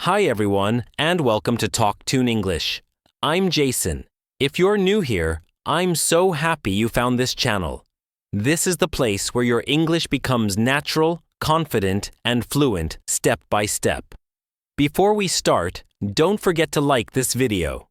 Hi everyone, and welcome to Talk Tune English. I'm Jason. If you're new here, I'm so happy you found this channel. This is the place where your English becomes natural, confident, and fluent step by step. Before we start, don't forget to like this video,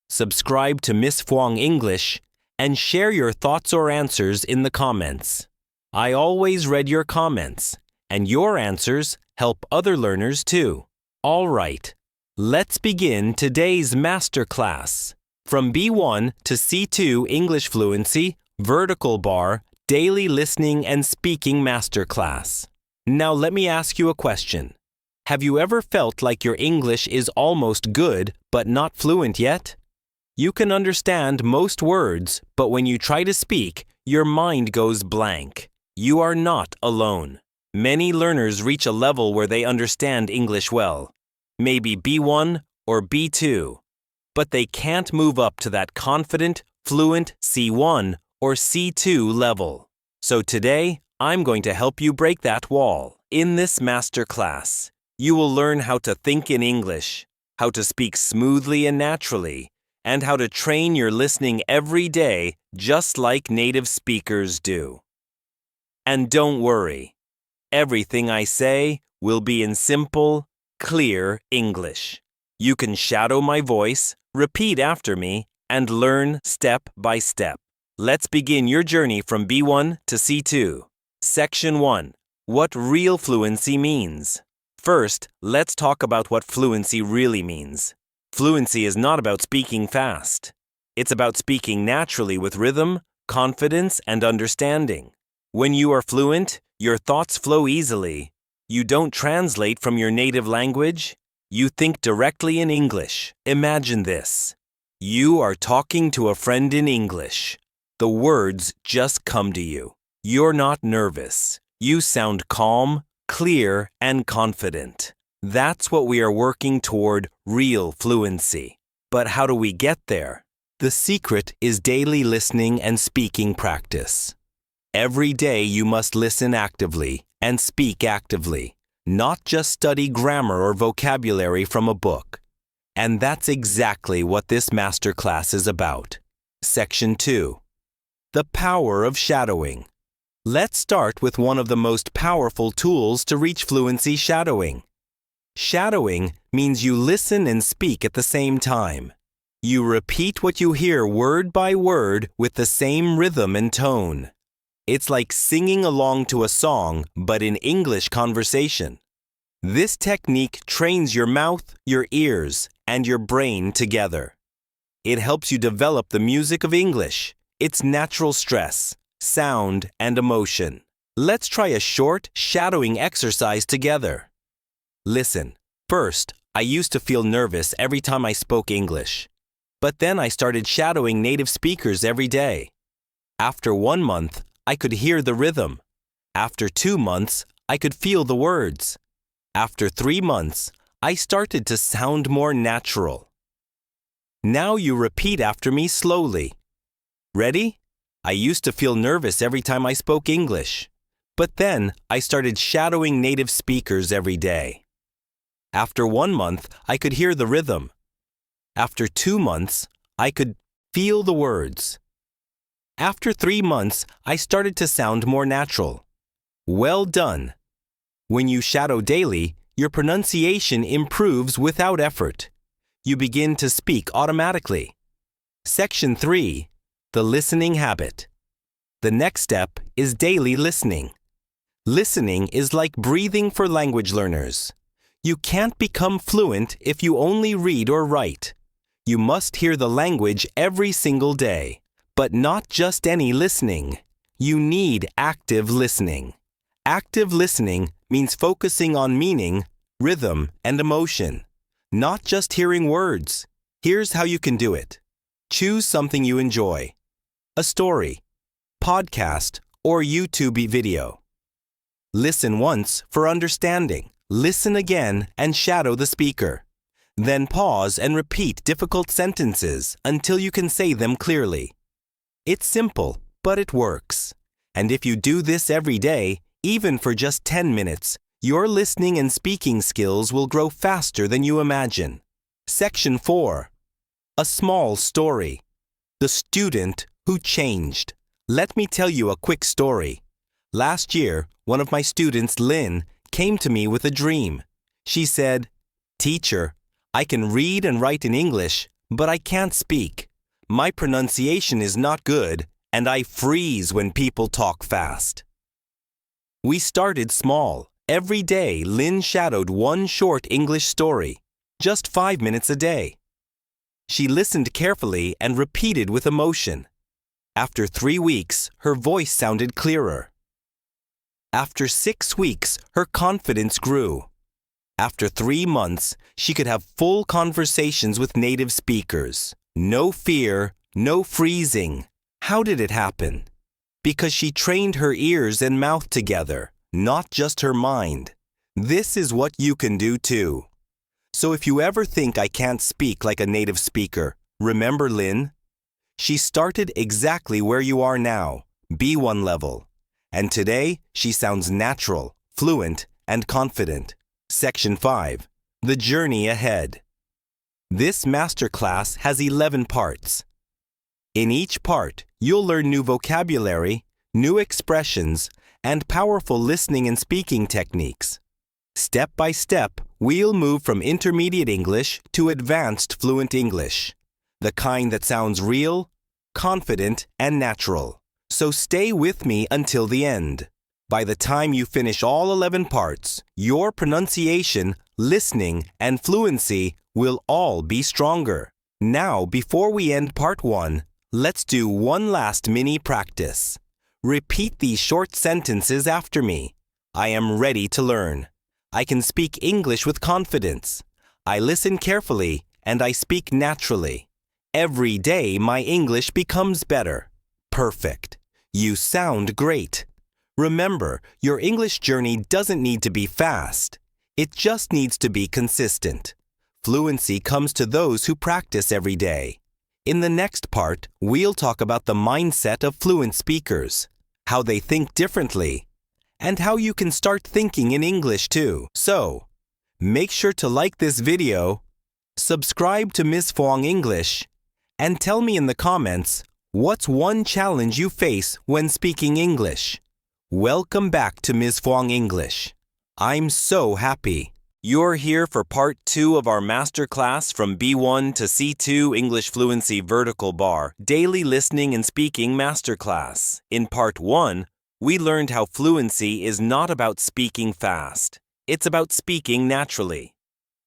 subscribe to Miss Fuang English, and share your thoughts or answers in the comments. I always read your comments, and your answers help other learners too. All right, let's begin today's masterclass. From B1 to C2 English Fluency, Vertical Bar, Daily Listening and Speaking Masterclass. Now let me ask you a question. Have you ever felt like your English is almost good but not fluent yet? You can understand most words, but when you try to speak, your mind goes blank. You are not alone. Many learners reach a level where they understand English well, maybe B1 or B2, but they can't move up to that confident, fluent C1 or C2 level. So today, I'm going to help you break that wall. In this masterclass, you will learn how to think in English, how to speak smoothly and naturally, and how to train your listening every day just like native speakers do. And don't worry. Everything I say will be in simple, clear English. You can shadow my voice, repeat after me, and learn step by step. Let's begin your journey from B1 to C2. Section 1. What real fluency means. First, let's talk about what fluency really means. Fluency is not about speaking fast. It's about speaking naturally with rhythm, confidence, and understanding. When you are fluent, your thoughts flow easily. You don't translate from your native language. You think directly in English. Imagine this. You are talking to a friend in English. The words just come to you. You're not nervous. You sound calm, clear, and confident. That's what we are working toward, real fluency. But how do we get there? The secret is daily listening and speaking practice. Every day you must listen actively and speak actively, not just study grammar or vocabulary from a book. And that's exactly what this masterclass is about. Section 2. The power of shadowing. Let's start with one of the most powerful tools to reach fluency: shadowing. Shadowing means you listen and speak at the same time. You repeat what you hear word by word with the same rhythm and tone. It's like singing along to a song, but in English conversation. This technique trains your mouth, your ears, and your brain together. It helps you develop the music of English, its natural stress, sound, and emotion. Let's try a short, shadowing exercise together. Listen. First, I used to feel nervous every time I spoke English. But then I started shadowing native speakers every day. After 1 month, I could hear the rhythm. After 2 months, I could feel the words. After 3 months, I started to sound more natural. Now you repeat after me slowly. Ready? I used to feel nervous every time I spoke English. But then I started shadowing native speakers every day. After 1 month, I could hear the rhythm. After 2 months, I could feel the words. After 3 months, I started to sound more natural. Well done! When you shadow daily, your pronunciation improves without effort. You begin to speak automatically. Section 3. The listening habit. The next step is daily listening. Listening is like breathing for language learners. You can't become fluent if you only read or write. You must hear the language every single day. But not just any listening. You need active listening. Active listening means focusing on meaning, rhythm, and emotion, not just hearing words. Here's how you can do it. Choose something you enjoy: a story, podcast, or YouTube video. Listen once for understanding. Listen again and shadow the speaker. Then pause and repeat difficult sentences until you can say them clearly. It's simple, but it works. And if you do this every day, even for just 10 minutes, Your listening and speaking skills will grow faster than you imagine. Section 4. A small story. The student who changed. Let me tell you a quick story. Last year, one of my students, Lynn, came to me with a dream. She said, "Teacher, I can read and write in English, but I can't speak. My pronunciation is not good, and I freeze when people talk fast." We started small. Every day, Lynn shadowed one short English story, just 5 minutes a day. She listened carefully and repeated with emotion. After 3 weeks, her voice sounded clearer. After 6 weeks, her confidence grew. After 3 months, she could have full conversations with native speakers. No fear, no freezing. How did it happen? Because she trained her ears and mouth together, not just her mind. This is what you can do too. So if you ever think I can't speak like a native speaker, remember Lynn? She started exactly where you are now, B1 level. And today, she sounds natural, fluent, and confident. Section 5. The journey ahead. This masterclass has 11 parts. In each part, you'll learn new vocabulary, new expressions, and powerful listening and speaking techniques. Step by step, we'll move from intermediate English to advanced fluent English, the kind that sounds real, confident, and natural. So stay with me until the end. By the time you finish all 11 parts, your pronunciation, listening, and fluency will all be stronger. Now, before we end part 1, let's do one last mini practice. Repeat these short sentences after me. I am ready to learn. I can speak English with confidence. I listen carefully and I speak naturally. Every day my English becomes better. Perfect. You sound great. Remember, your English journey doesn't need to be fast. It just needs to be consistent. Fluency comes to those who practice every day. In the next part, we'll talk about the mindset of fluent speakers, how they think differently, and how you can start thinking in English too. So, make sure to like this video, subscribe to Ms. Fong English, and tell me in the comments, what's one challenge you face when speaking English? Welcome back to Ms. Fong English. I'm so happy. You're here for part 2 of our masterclass from B1 to C2 English Fluency Vertical Bar Daily Listening and Speaking Masterclass. In part 1, we learned how fluency is not about speaking fast. It's about speaking naturally.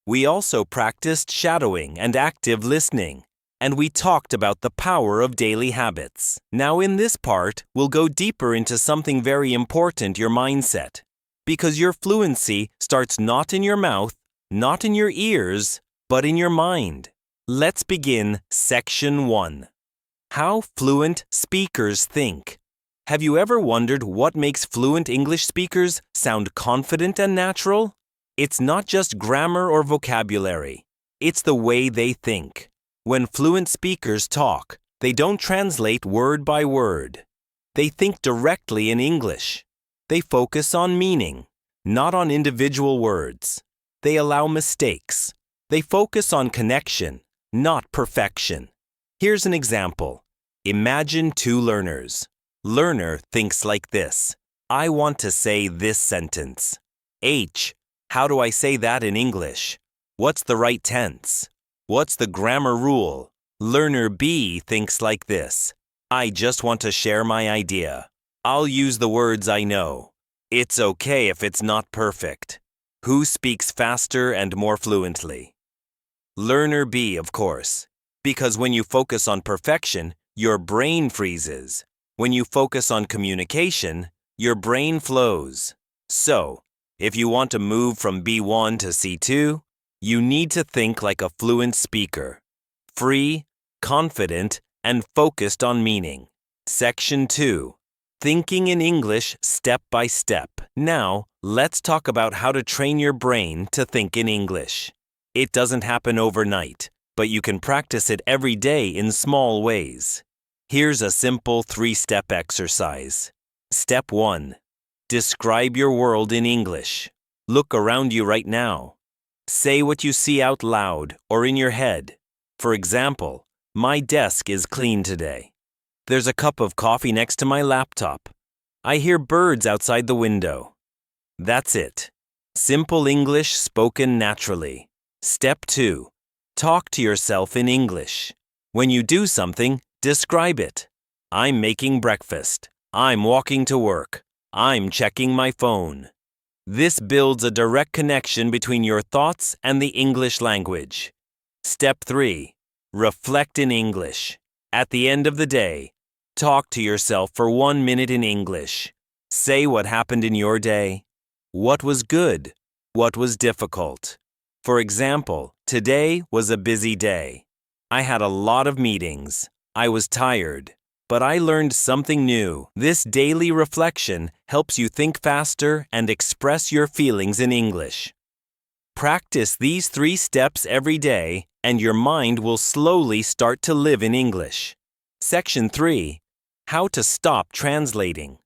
We also practiced shadowing and active listening, and we talked about the power of daily habits. Now in this part, we'll go deeper into something very important, your mindset. Because your fluency starts not in your mouth, not in your ears, but in your mind. Let's begin Section 1. How fluent speakers think. Have you ever wondered what makes fluent English speakers sound confident and natural? It's not just grammar or vocabulary. It's the way they think. When fluent speakers talk, they don't translate word by word. They think directly in English. They focus on meaning, not on individual words. They allow mistakes. They focus on connection, not perfection. Here's an example. Imagine 2 learners. Learner thinks like this. I want to say this sentence. H. How do I say that in English? What's the right tense? What's the grammar rule? Learner B thinks like this. I just want to share my idea. I'll use the words I know. It's okay if it's not perfect. Who speaks faster and more fluently? Learner B, of course. Because when you focus on perfection, your brain freezes. When you focus on communication, your brain flows. So, if you want to move from B1 to C2, you need to think like a fluent speaker. Free, confident, and focused on meaning. Section 2. Thinking in English step by step. Now, let's talk about how to train your brain to think in English. It doesn't happen overnight, but you can practice it every day in small ways. Here's a simple 3-step exercise. Step 1. Describe your world in English. Look around you right now. Say what you see out loud or in your head. For example, my desk is clean today. There's a cup of coffee next to my laptop. I hear birds outside the window. That's it. Simple English spoken naturally. Step 2. Talk to yourself in English. When you do something, describe it. I'm making breakfast. I'm walking to work. I'm checking my phone. This builds a direct connection between your thoughts and the English language. Step 3. Reflect in English. At the end of the day, talk to yourself for 1 minute in English. Say what happened in your day. What was good? What was difficult? For example, today was a busy day. I had a lot of meetings. I was tired, but I learned something new. This daily reflection helps you think faster and express your feelings in English. Practice these 3 steps every day, and your mind will slowly start to live in English. Section 3. How to stop translating.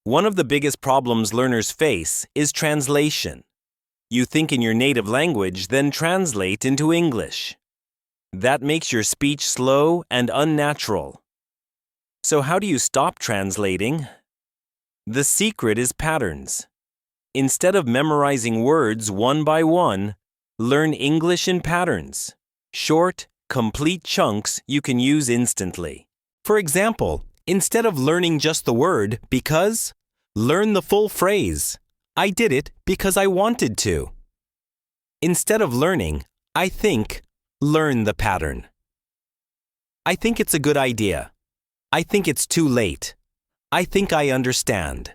One of the biggest problems learners face is translation. You think in your native language, then translate into English. That makes your speech slow and unnatural. So how do you stop translating? The secret is patterns. Instead of memorizing words one by one, learn English in patterns. Short, complete chunks you can use instantly. For example, instead of learning just the word because, learn the full phrase. I did it because I wanted to. Instead of learning, I think, learn the pattern. I think it's a good idea. I think it's too late. I think I understand.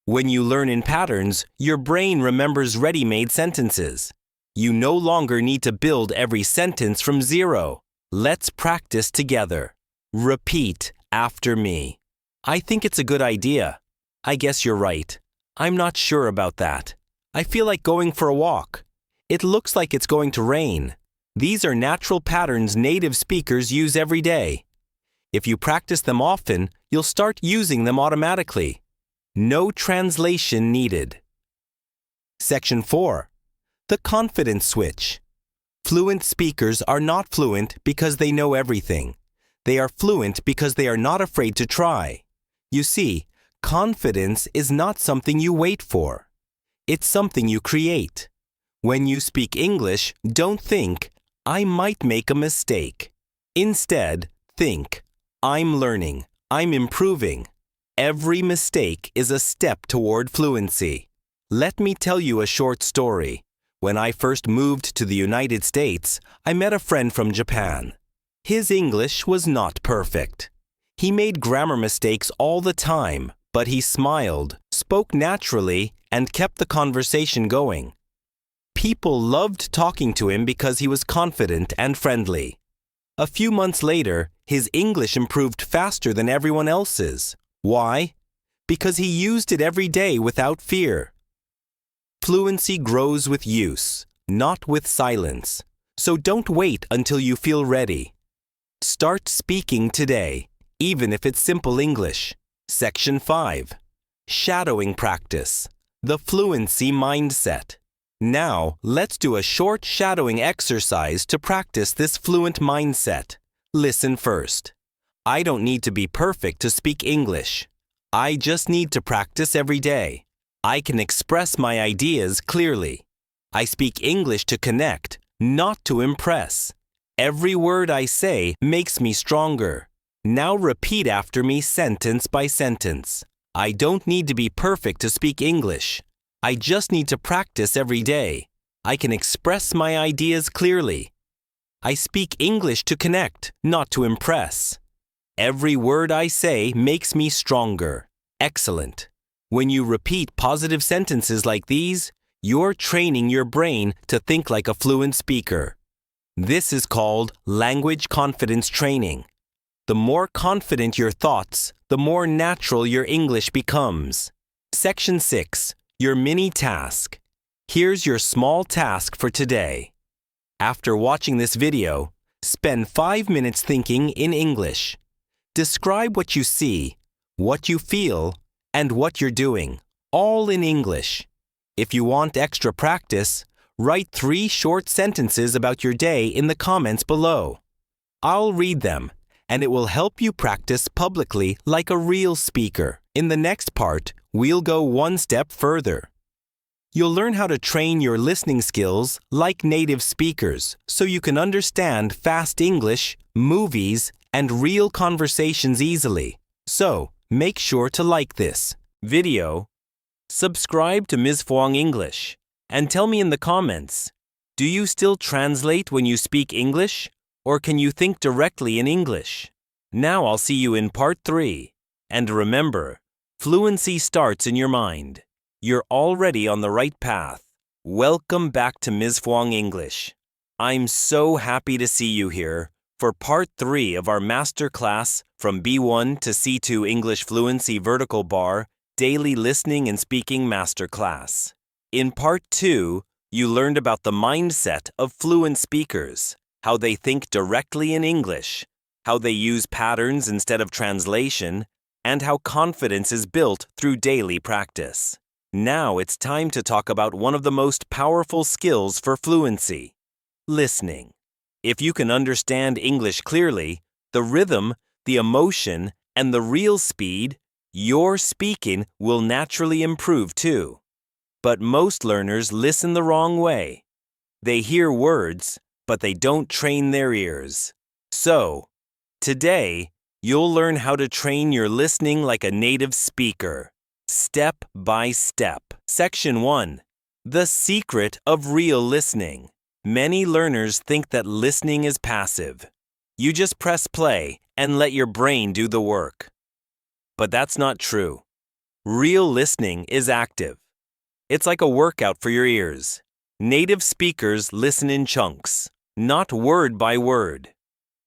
When you learn in patterns, your brain remembers ready-made sentences. You no longer need to build every sentence from zero. Let's practice together. Repeat after me. I think it's a good idea. I guess you're right. I'm not sure about that. I feel like going for a walk. It looks like it's going to rain. These are natural patterns native speakers use every day. If you practice them often, you'll start using them automatically. No translation needed. Section 4. The confidence switch. Fluent speakers are not fluent because they know everything. They are fluent because they are not afraid to try. You see, confidence is not something you wait for. It's something you create. When you speak English, don't think, I might make a mistake. Instead, think, I'm learning, I'm improving. Every mistake is a step toward fluency. Let me tell you a short story. When I first moved to the United States, I met a friend from Japan. His English was not perfect. He made grammar mistakes all the time, but he smiled, spoke naturally, and kept the conversation going. People loved talking to him because he was confident and friendly. A few months later, his English improved faster than everyone else's. Why? Because he used it every day without fear. Fluency grows with use, not with silence. So don't wait until you feel ready. Start speaking today, even if it's simple English. Section 5. Shadowing practice. The fluency mindset. Now, let's do a short shadowing exercise to practice this fluent mindset. Listen first. I don't need to be perfect to speak English. I just need to practice every day. I can express my ideas clearly. I speak English to connect, not to impress. Every word I say makes me stronger. Now repeat after me sentence by sentence. I don't need to be perfect to speak English. I just need to practice every day. I can express my ideas clearly. I speak English to connect, not to impress. Every word I say makes me stronger. Excellent. When you repeat positive sentences like these, you're training your brain to think like a fluent speaker. This is called language confidence training. The more confident your thoughts, the more natural your English becomes. Section 6. Your mini task. Here's your small task for today. After watching this video, spend 5 minutes thinking in English. Describe what you see, what you feel, and what you're doing, all in English. If you want extra practice, write 3 short sentences about your day in the comments below. I'll read them, and it will help you practice publicly like a real speaker. In the next part, we'll go one step further. You'll learn how to train your listening skills like native speakers so you can understand fast English, movies, and real conversations easily. So, make sure to like this video, subscribe to Ms. Phuong English, and tell me in the comments, do you still translate when you speak English, or can you think directly in English? Now I'll see you in part 3. And remember, fluency starts in your mind. You're already on the right path. Welcome back to Ms. Phuong English. I'm so happy to see you here for part 3 of our masterclass from B1 to C2 English Fluency Vertical Bar Daily Listening and Speaking Masterclass. In part 2, you learned about the mindset of fluent speakers, how they think directly in English, how they use patterns instead of translation, and how confidence is built through daily practice. Now it's time to talk about one of the most powerful skills for fluency: listening. If you can understand English clearly, the rhythm, the emotion, and the real speed, your speaking will naturally improve too. But most learners listen the wrong way. They hear words, but they don't train their ears. So, today, you'll learn how to train your listening like a native speaker, step by step. Section 1. The secret of real listening. Many learners think that listening is passive. You just press play and let your brain do the work. But that's not true. Real listening is active. It's like a workout for your ears. Native speakers listen in chunks, not word by word.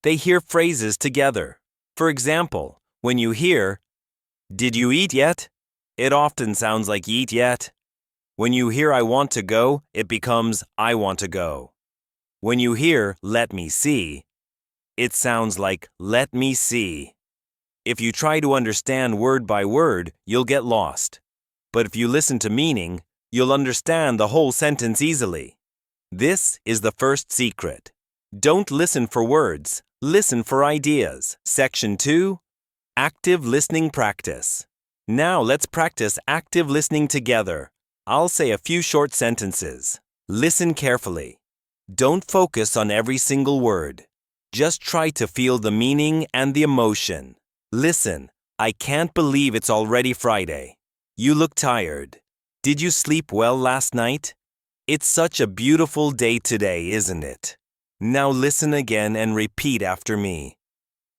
They hear phrases together. For example, when you hear, "Did you eat yet?" it often sounds like "eat yet." When you hear "I want to go," it becomes "I want to go." When you hear "let me see," it sounds like "let me see." If you try to understand word by word, you'll get lost. But if you listen to meaning, you'll understand the whole sentence easily. This is the first secret. Don't listen for words, listen for ideas. Section 2. Active listening practice. Now let's practice active listening together. I'll say a few short sentences. Listen carefully. Don't focus on every single word. Just try to feel the meaning and the emotion. Listen, "I can't believe it's already Friday. You look tired. Did you sleep well last night? It's such a beautiful day today, isn't it?" Now listen again and repeat after me.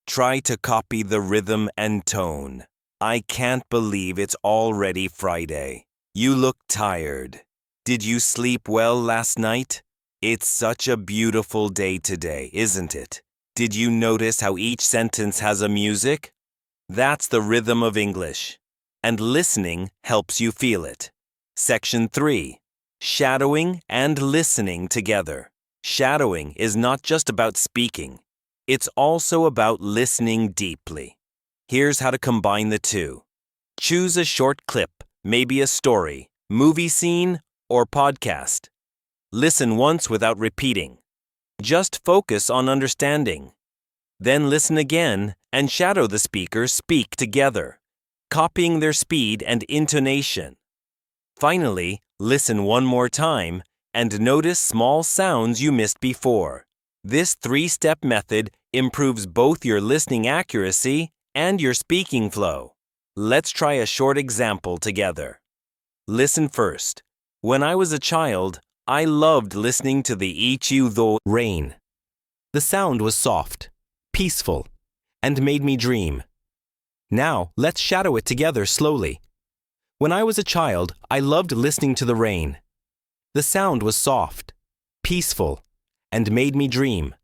Try to copy the rhythm and tone. "I can't believe it's already Friday. You look tired. Did you sleep well last night? It's such a beautiful day today, isn't it?" Did you notice how each sentence has a music? That's the rhythm of English, and listening helps you feel it. Section 3. Shadowing and listening together. Shadowing is not just about speaking. It's also about listening deeply. Here's how to combine the two. Choose a short clip, maybe a story, movie scene, or podcast. Listen once without repeating. Just focus on understanding. Then listen again and shadow the speaker speak together, copying their speed and intonation. Finally, listen one more time and notice small sounds you missed before. This 3-step method improves both your listening accuracy and your speaking flow. Let's try a short example together. Listen first. When I was a child, I loved listening to the ichiu-do rain. The sound was soft, peaceful, and made me dream. Now, let's shadow it together slowly. When I was a child, I loved listening to the rain. The sound was soft, peaceful, and made me dream.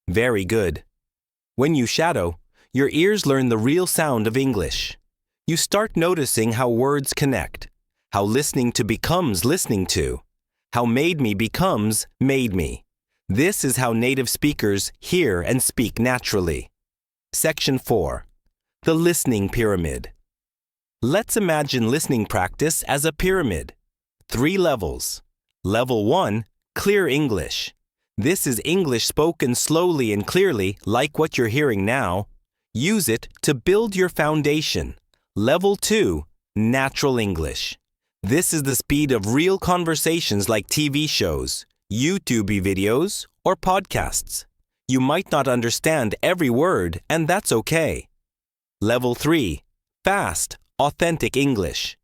Very good. When you shadow, your ears learn the real sound of English. You start noticing how words connect, how listening to becomes listening to, how made me becomes made me. This is how native speakers hear and speak naturally. Section 4. The listening pyramid. Let's imagine listening practice as a pyramid. 3 levels. Level 1, Clear English. This is English spoken slowly and clearly, like what you're hearing now. Use it to build your foundation. Level 2, Natural English. This is the speed of real conversations like TV shows, YouTube videos, or podcasts. You might not understand every word, and that's okay. Level 3, Fast, Authentic English.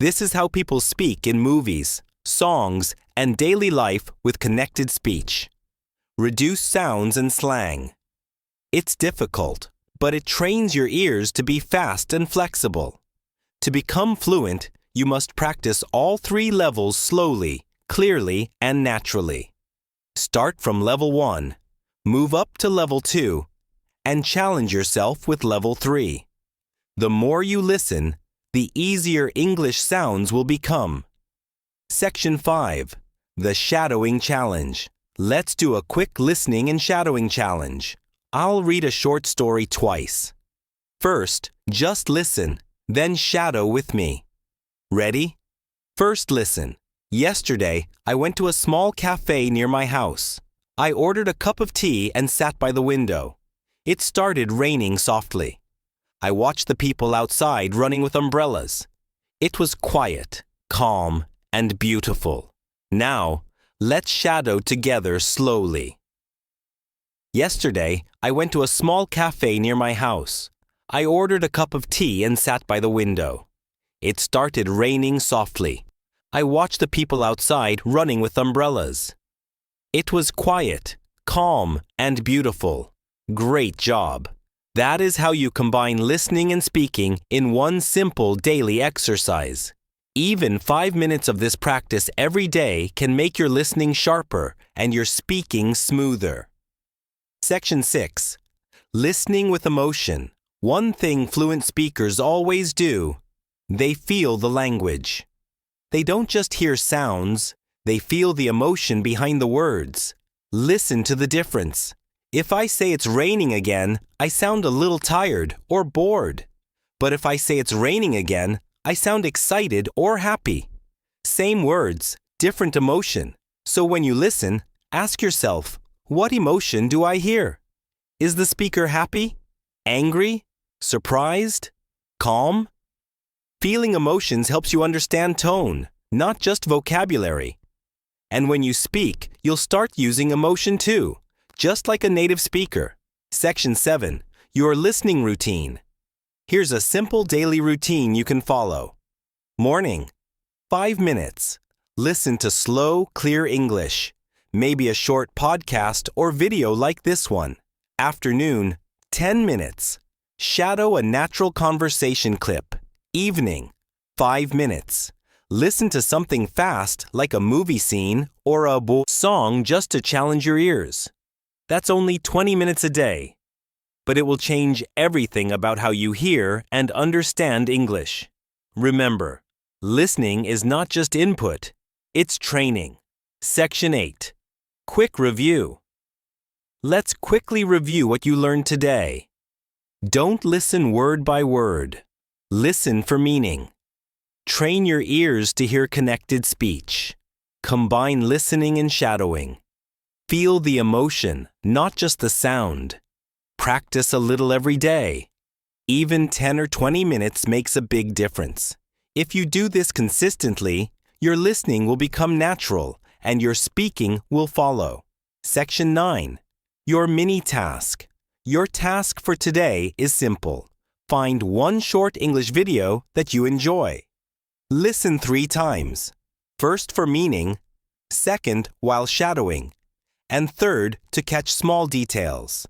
This is how people speak in movies, songs, and daily life with connected speech. Reduce sounds and slang. It's difficult, but it trains your ears to be fast and flexible. To become fluent, you must practice all 3 levels slowly, clearly, and naturally. Start from level 1, move up to level 2, and challenge yourself with level 3. The more you listen, the easier English sounds will become. Section 5, The Shadowing Challenge. Let's do a quick listening and shadowing challenge. I'll read a short story twice. First, just listen, then shadow with me. Ready? First listen. Yesterday, I went to a small cafe near my house. I ordered a cup of tea and sat by the window. It started raining softly. I watched the people outside running with umbrellas. It was quiet, calm, and beautiful. Now, let's shadow together slowly. Yesterday, I went to a small cafe near my house. I ordered a cup of tea and sat by the window. It started raining softly. I watched the people outside running with umbrellas. It was quiet, calm, and beautiful. Great job. That is how you combine listening and speaking in one simple daily exercise. Even 5 minutes of this practice every day can make your listening sharper and your speaking smoother. Section 6. Listening with emotion. One thing fluent speakers always do, they feel the language. They don't just hear sounds, they feel the emotion behind the words. Listen to the difference. If I say it's raining again, I sound a little tired or bored. But if I say it's raining again, I sound excited or happy. Same words, different emotion. So when you listen, ask yourself, what emotion do I hear? Is the speaker happy? Angry? Surprised? Calm? Feeling emotions helps you understand tone, not just vocabulary. And when you speak, you'll start using emotion too, just like a native speaker. Section 7. Your listening routine. Here's a simple daily routine you can follow. Morning. 5 minutes. Listen to slow, clear English. Maybe a short podcast or video like this one. Afternoon. 10 minutes. Shadow a natural conversation clip. Evening. 5 minutes. Listen to something fast like a movie scene or a song just to challenge your ears. That's only 20 minutes a day. But it will change everything about how you hear and understand English. Remember, listening is not just input, it's training. Section 8. Quick review. Let's quickly review what you learned today. Don't listen word by word. Listen for meaning. Train your ears to hear connected speech. Combine listening and shadowing. Feel the emotion, not just the sound. Practice a little every day. Even 10 or 20 minutes makes a big difference. If you do this consistently, your listening will become natural and your speaking will follow. Section 9. Your mini task. Your task for today is simple. Find one short English video that you enjoy. Listen 3 times. First for meaning, second while shadowing, and third to catch small details.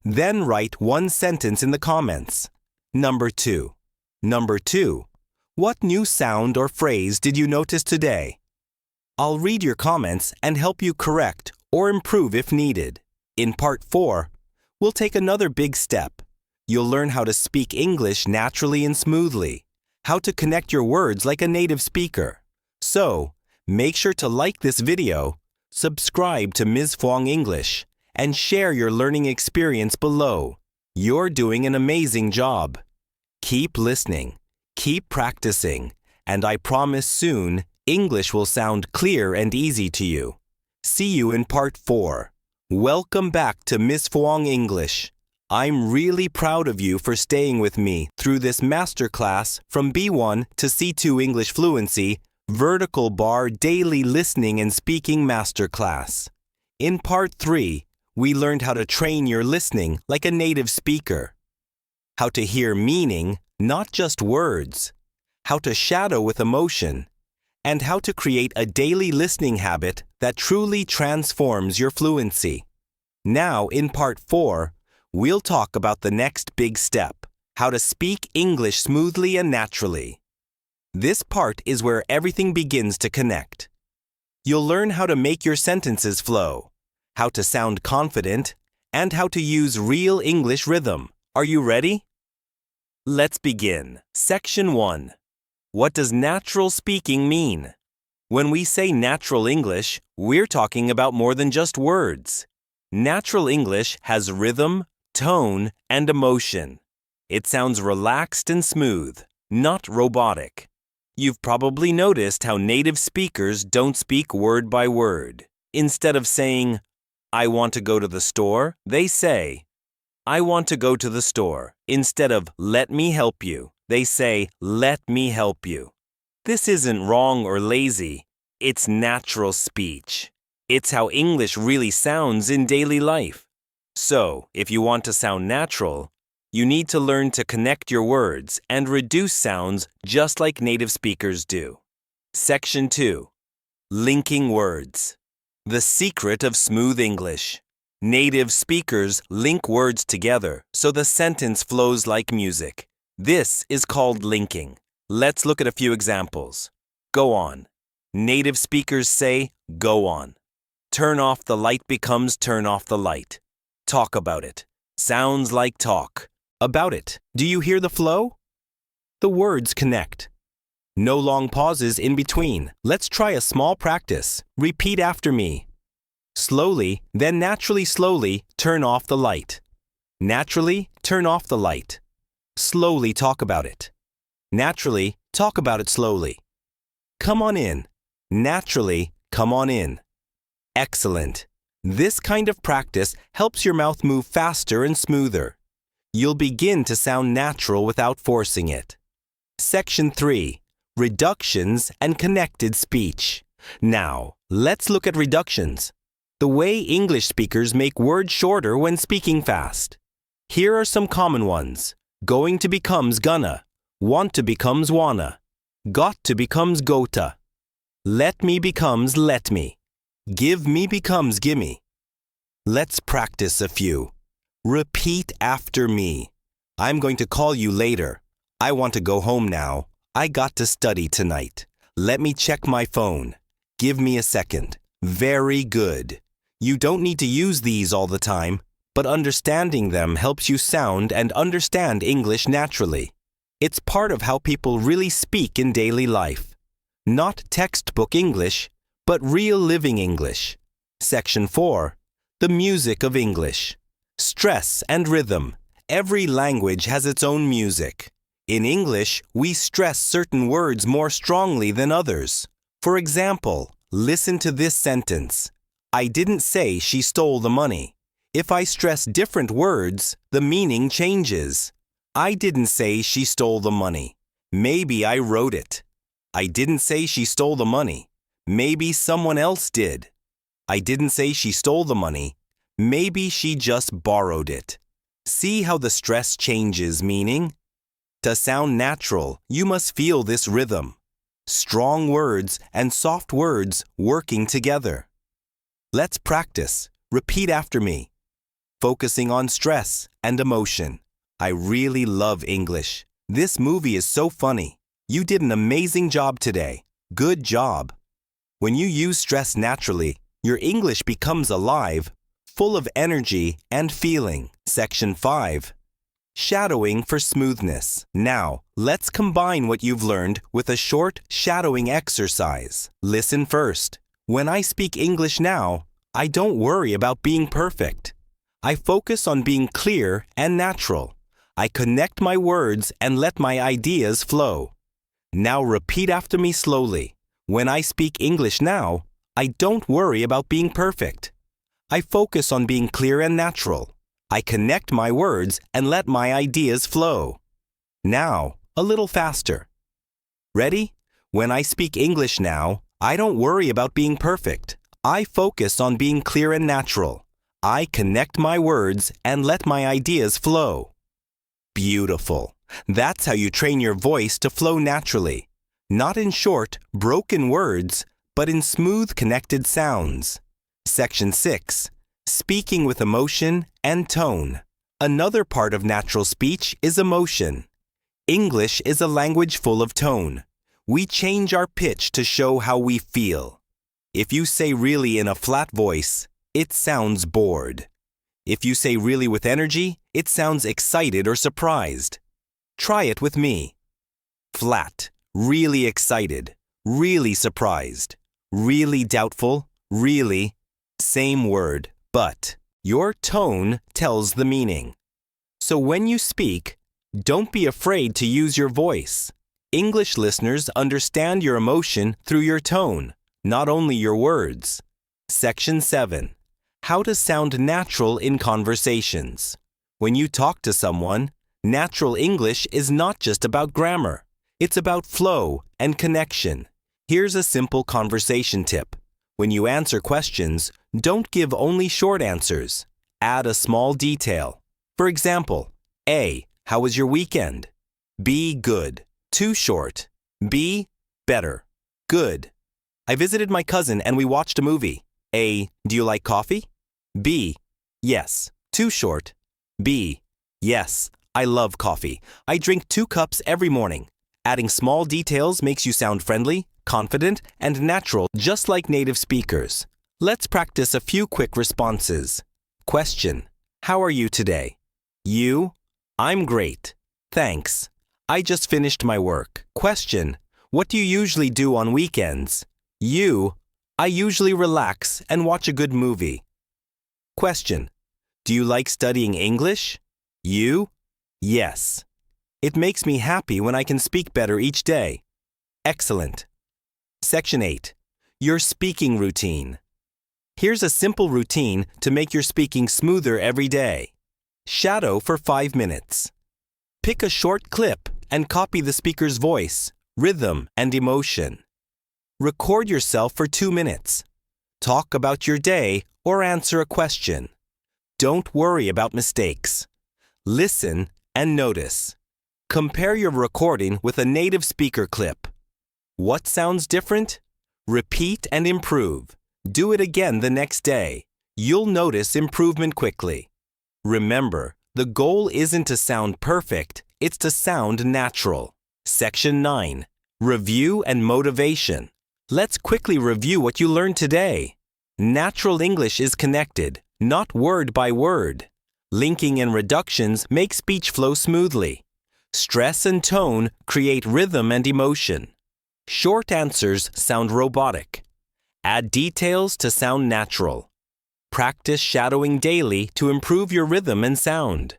Then write 1 sentence in the comments. Number 2. Number 2. What new sound or phrase did you notice today? I'll read your comments and help you correct or improve if needed. In Part 4, we'll take another big step. You'll learn how to speak English naturally and smoothly, how to connect your words like a native speaker. So, make sure to like this video, subscribe to Ms. Fong English, and share your learning experience below. You're doing an amazing job. Keep listening, keep practicing, and I promise soon, English will sound clear and easy to you. See you in part 4. Welcome back to Miss Fuang English. I'm really proud of you for staying with me through this masterclass from B1 to C2 English Fluency Vertical Bar Daily Listening and Speaking Masterclass. In part 3, we learned how to train your listening like a native speaker, how to hear meaning, not just words, how to shadow with emotion, and how to create a daily listening habit that truly transforms your fluency. Now, in part 4, we'll talk about the next big step, how to speak English smoothly and naturally. This part is where everything begins to connect. You'll learn how to make your sentences flow, how to sound confident, and how to use real English rhythm. Are you ready? Let's begin. Section 1. What does natural speaking mean? When we say natural English, we're talking about more than just words. Natural English has rhythm, tone, and emotion. It sounds relaxed and smooth, not robotic. You've probably noticed how native speakers don't speak word by word. Instead of saying, "I want to go to the store," they say, "I want to go to the store." Instead of "let me help you," they say, "let me help you." This isn't wrong or lazy. It's natural speech. It's how English really sounds in daily life. So, if you want to sound natural, you need to learn to connect your words and reduce sounds just like native speakers do. Section 2. Linking words. The secret of smooth English. Native speakers link words together so the sentence flows like music. This is called linking. Let's look at a few examples. Go on. Native speakers say, "go on." Turn off the light becomes turn off the light. Talk about it. Sounds like talk. About it. Do you hear the flow? The words connect. No long pauses in between. Let's try a small practice. Repeat after me. Slowly, then naturally slowly, turn off the light. Naturally, turn off the light. Slowly talk about it. Naturally, talk about it slowly. Come on in. Naturally, come on in. Excellent. This kind of practice helps your mouth move faster and smoother. You'll begin to sound natural without forcing it. Section 3. Reductions and connected speech. Now, let's look at reductions. The way English speakers make words shorter when speaking fast. Here are some common ones. Going to becomes gonna. Want to becomes wanna. Got to becomes gota. Let me becomes let me. Give me becomes gimme. Let's practice a few. Repeat after me. I'm going to call you later. I want to go home now. I got to study tonight. Let me check my phone. Give me a second. Very good. You don't need to use these all the time, but understanding them helps you sound and understand English naturally. It's part of how people really speak in daily life. Not textbook English, but real living English. Section 4. The music of English. Stress and rhythm. Every language has its own music. In English, we stress certain words more strongly than others. For example, listen to this sentence. I didn't say she stole the money. If I stress different words, the meaning changes. I didn't say she stole the money. Maybe I wrote it. I didn't say she stole the money. Maybe someone else did. I didn't say she stole the money. Maybe she just borrowed it. See how the stress changes meaning? To sound natural, you must feel this rhythm. Strong words and soft words working together. Let's practice. Repeat after me. Focusing on stress and emotion. I really love English. This movie is so funny. You did an amazing job today. Good job. When you use stress naturally, your English becomes alive, full of energy and feeling. Section 5. Shadowing for smoothness. Now, let's combine what you've learned with a short shadowing exercise. Listen first. When I speak English now, I don't worry about being perfect. I focus on being clear and natural. I connect my words and let my ideas flow. Now repeat after me slowly. When I speak English now, I don't worry about being perfect. I focus on being clear and natural. I connect my words and let my ideas flow. Now, a little faster. Ready? When I speak English now, I don't worry about being perfect. I focus on being clear and natural. I connect my words and let my ideas flow. Beautiful. That's how you train your voice to flow naturally. Not in short, broken words, but in smooth, connected sounds. Section 6. Speaking with emotion and tone. Another part of natural speech is emotion. English is a language full of tone. We change our pitch to show how we feel. If you say really in a flat voice, it sounds bored. If you say really with energy, it sounds excited or surprised. Try it with me. Flat, really excited, really surprised, really doubtful, really, same word, but your tone tells the meaning. So when you speak, don't be afraid to use your voice. English listeners understand your emotion through your tone, not only your words. Section 7. How to sound natural in conversations. When you talk to someone, natural English is not just about grammar. It's about flow and connection. Here's a simple conversation tip. When you answer questions, don't give only short answers. Add a small detail. For example, A. How was your weekend? B. Good. Too short. B. Better. Good. I visited my cousin and we watched a movie. A. Do you like coffee? B. Yes. Too short. B. Yes. I love coffee. I drink 2 cups every morning. Adding small details makes you sound friendly, confident, and natural, just like native speakers. Let's practice a few quick responses. Question. How are you today? You? I'm great. Thanks. I just finished my work. Question. What do you usually do on weekends? You? I usually relax and watch a good movie. Question. Do you like studying English? You? Yes. It makes me happy when I can speak better each day. Excellent. Section 8. Your speaking routine. Here's a simple routine to make your speaking smoother every day. Shadow for 5 minutes. Pick a short clip and copy the speaker's voice, rhythm, and emotion. Record yourself for 2 minutes. Talk about your day or answer a question. Don't worry about mistakes. Listen and notice. Compare your recording with a native speaker clip. What sounds different? Repeat and improve. Do it again the next day. You'll notice improvement quickly. Remember, the goal isn't to sound perfect, it's to sound natural. Section 9. Review and motivation. Let's quickly review what you learned today. Natural English is connected, not word by word. Linking and reductions make speech flow smoothly. Stress and tone create rhythm and emotion. Short answers sound robotic. Add details to sound natural. Practice shadowing daily to improve your rhythm and sound.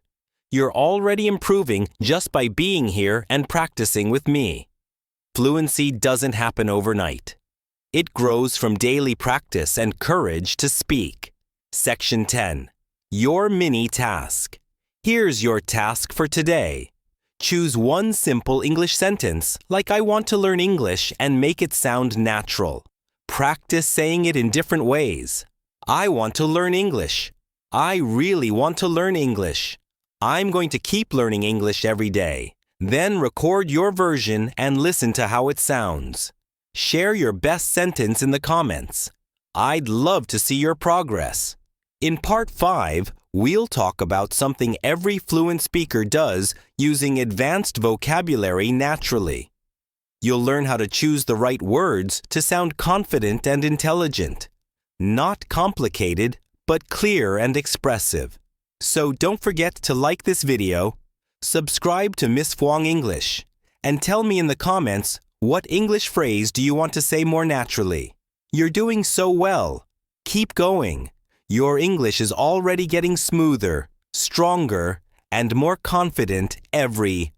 You're already improving just by being here and practicing with me. Fluency doesn't happen overnight. It grows from daily practice and courage to speak. Section 10. Your mini task. Here's your task for today. Choose one simple English sentence, like I want to learn English, and make it sound natural. Practice saying it in different ways. I want to learn English. I really want to learn English. I'm going to keep learning English every day. Then record your version and listen to how it sounds. Share your best sentence in the comments. I'd love to see your progress. In Part 5, we'll talk about something every fluent speaker does using advanced vocabulary naturally. You'll learn how to choose the right words to sound confident and intelligent. Not complicated, but clear and expressive. So don't forget to like this video, subscribe to Miss Fwang English, and tell me in the comments what English phrase do you want to say more naturally. You're doing so well. Keep going. Your English is already getting smoother, stronger, and more confident every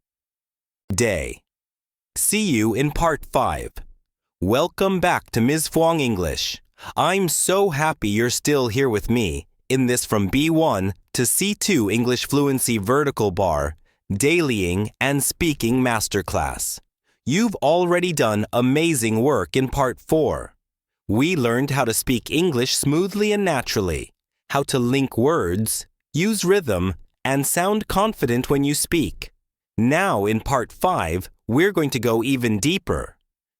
day. See you in Part 5. Welcome back to Ms. Fuang English. I'm so happy you're still here with me in this from B1 to C2 English Fluency Vertical Bar, Dailying and Speaking Masterclass. You've already done amazing work in Part 4. We learned how to speak English smoothly and naturally, how to link words, use rhythm, and sound confident when you speak. Now in Part 5, we're going to go even deeper.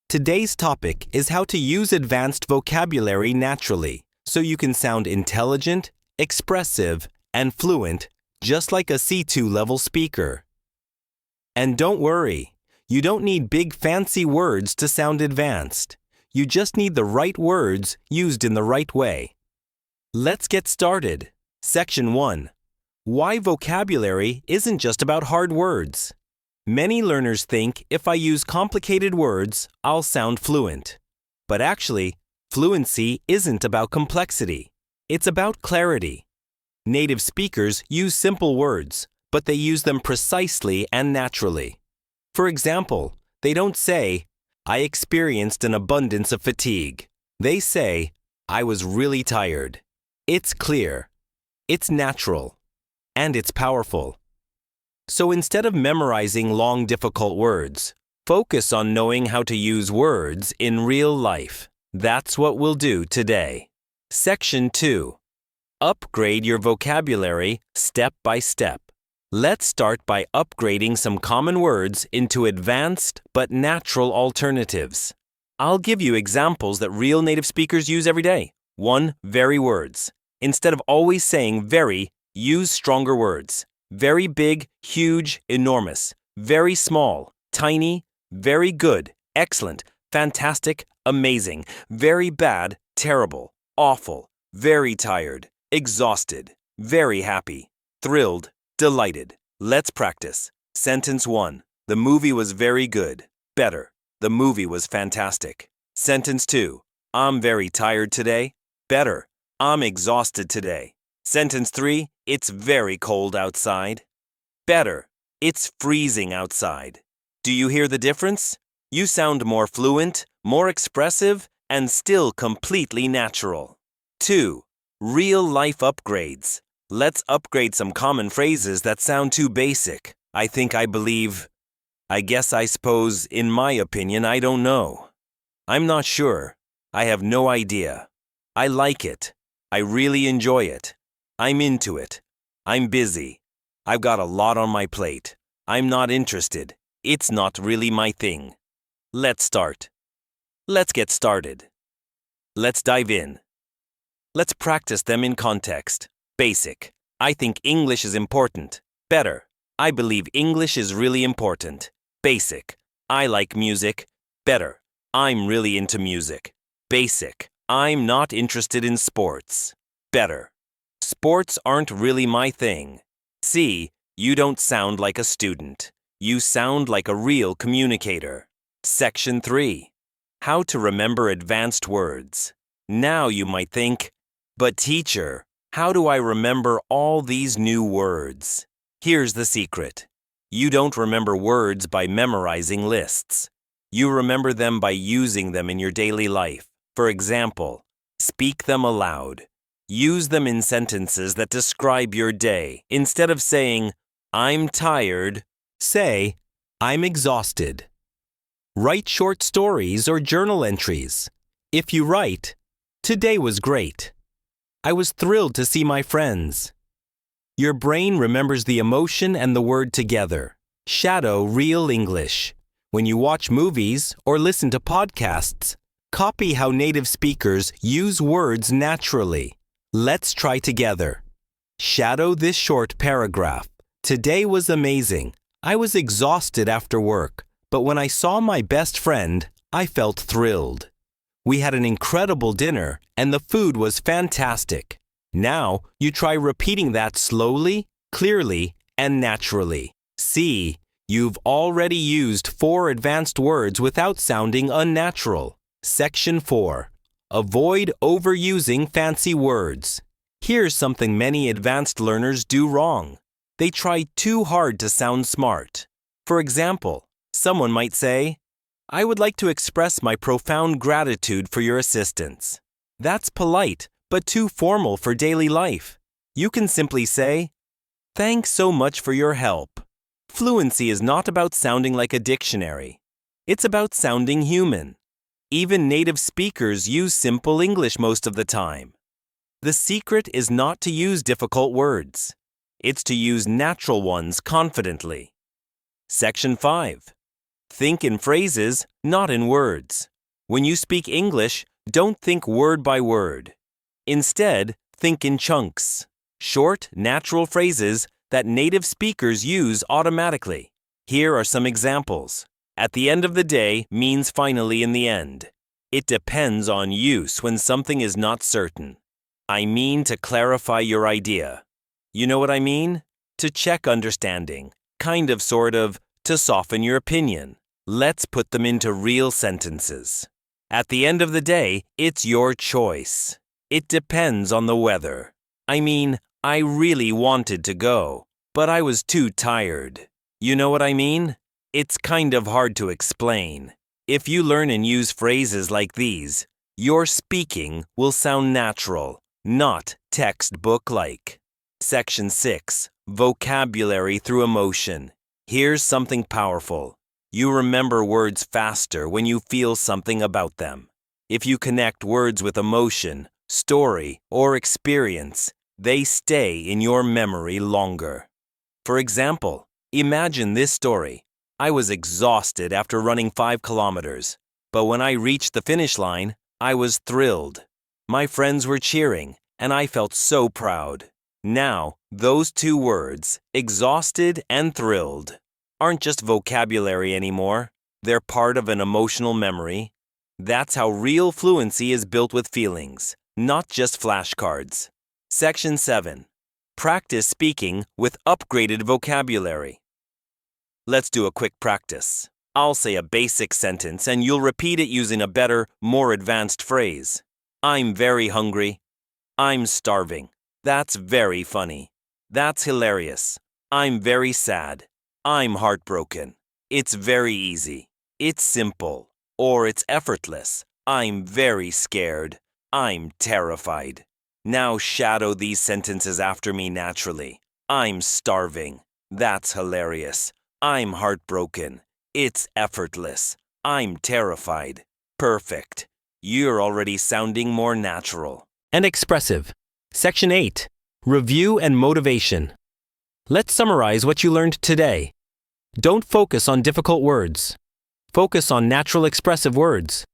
Today's topic is how to use advanced vocabulary naturally, so you can sound intelligent, expressive, and fluent, just like a C2 level speaker. And don't worry, you don't need big fancy words to sound advanced. You just need the right words used in the right way. Let's get started. Section 1. Why vocabulary isn't just about hard words. Many learners think if I use complicated words, I'll sound fluent. But actually, fluency isn't about complexity. It's about clarity. Native speakers use simple words, but they use them precisely and naturally. For example, they don't say, I experienced an abundance of fatigue. They say, I was really tired. It's clear. It's natural. And it's powerful. So instead of memorizing long, difficult words, focus on knowing how to use words in real life. That's what we'll do today. Section 2. Upgrade your vocabulary step by step. Let's start by upgrading some common words into advanced but natural alternatives. I'll give you examples that real native speakers use every day. 1. Very words. Instead of always saying very, use stronger words. Very big, huge, enormous. Very small, tiny, very good, excellent, fantastic, amazing. Very bad, terrible, awful, very tired, exhausted, very happy, thrilled, delighted. Let's practice. Sentence 1. The movie was very good. Better. The movie was fantastic. Sentence 2. I'm very tired today. Better. I'm exhausted today. Sentence 3. It's very cold outside. Better. It's freezing outside. Do you hear the difference? You sound more fluent, more expressive, and still completely natural. 2. Real-life upgrades. Let's upgrade some common phrases that sound too basic. I think, I believe, I guess, I suppose, in my opinion, I don't know. I'm not sure. I have no idea. I like it. I really enjoy it. I'm into it. I'm busy. I've got a lot on my plate. I'm not interested. It's not really my thing. Let's start. Let's get started. Let's dive in. Let's practice them in context. Basic. I think English is important. Better. I believe English is really important. Basic. I like music. Better. I'm really into music. Basic. I'm not interested in sports. Better. Sports aren't really my thing. C. You don't sound like a student. You sound like a real communicator. Section 3. How to remember advanced words. Now you might think, but teacher, how do I remember all these new words? Here's the secret. You don't remember words by memorizing lists. You remember them by using them in your daily life. For example, speak them aloud. Use them in sentences that describe your day. Instead of saying, I'm tired, say, I'm exhausted. Write short stories or journal entries. If you write, today was great. I was thrilled to see my friends. Your brain remembers the emotion and the word together. Shadow real English. When you watch movies or listen to podcasts, copy how native speakers use words naturally. Let's try together. Shadow this short paragraph. Today was amazing. I was exhausted after work, but when I saw my best friend, I felt thrilled. We had an incredible dinner, and the food was fantastic. Now, you try repeating that slowly, clearly, and naturally. See, you've already used 4 advanced words without sounding unnatural. Section 4. Avoid overusing fancy words. Here's something many advanced learners do wrong. They try too hard to sound smart. For example, someone might say, I would like to express my profound gratitude for your assistance. That's polite, but too formal for daily life. You can simply say, "Thanks so much for your help." Fluency is not about sounding like a dictionary. It's about sounding human. Even native speakers use simple English most of the time. The secret is not to use difficult words. It's to use natural ones confidently. Section 5. Think in phrases, not in words. When you speak English, don't think word by word. Instead, think in chunks, short, natural phrases that native speakers use automatically. Here are some examples. At the end of the day means finally in the end. It depends on use when something is not certain. I mean to clarify your idea. You know what I mean? To check understanding. Kind of, sort of, to soften your opinion. Let's put them into real sentences. At the end of the day, it's your choice. It depends on the weather. I mean, I really wanted to go, but I was too tired. You know what I mean? It's kind of hard to explain. If you learn and use phrases like these, your speaking will sound natural, not textbook-like. Section 6. Vocabulary through emotion. Here's something powerful. You remember words faster when you feel something about them. If you connect words with emotion, story, or experience, they stay in your memory longer. For example, imagine this story. I was exhausted after running 5 kilometers, but when I reached the finish line, I was thrilled. My friends were cheering, and I felt so proud. Now, those two words, exhausted and thrilled, aren't just vocabulary anymore. They're part of an emotional memory. That's how real fluency is built with feelings, not just flashcards. Section 7. Practice speaking with upgraded vocabulary. Let's do a quick practice. I'll say a basic sentence and you'll repeat it using a better, more advanced phrase. I'm very hungry. I'm starving. That's very funny. That's hilarious. I'm very sad. I'm heartbroken. It's very easy. It's simple. Or it's effortless. I'm very scared. I'm terrified. Now shadow these sentences after me naturally. I'm starving. That's hilarious. I'm heartbroken. It's effortless. I'm terrified. Perfect. You're already sounding more natural. And expressive. Section 8. Review and motivation. Let's summarize what you learned today. Don't focus on difficult words. Focus on natural expressive words.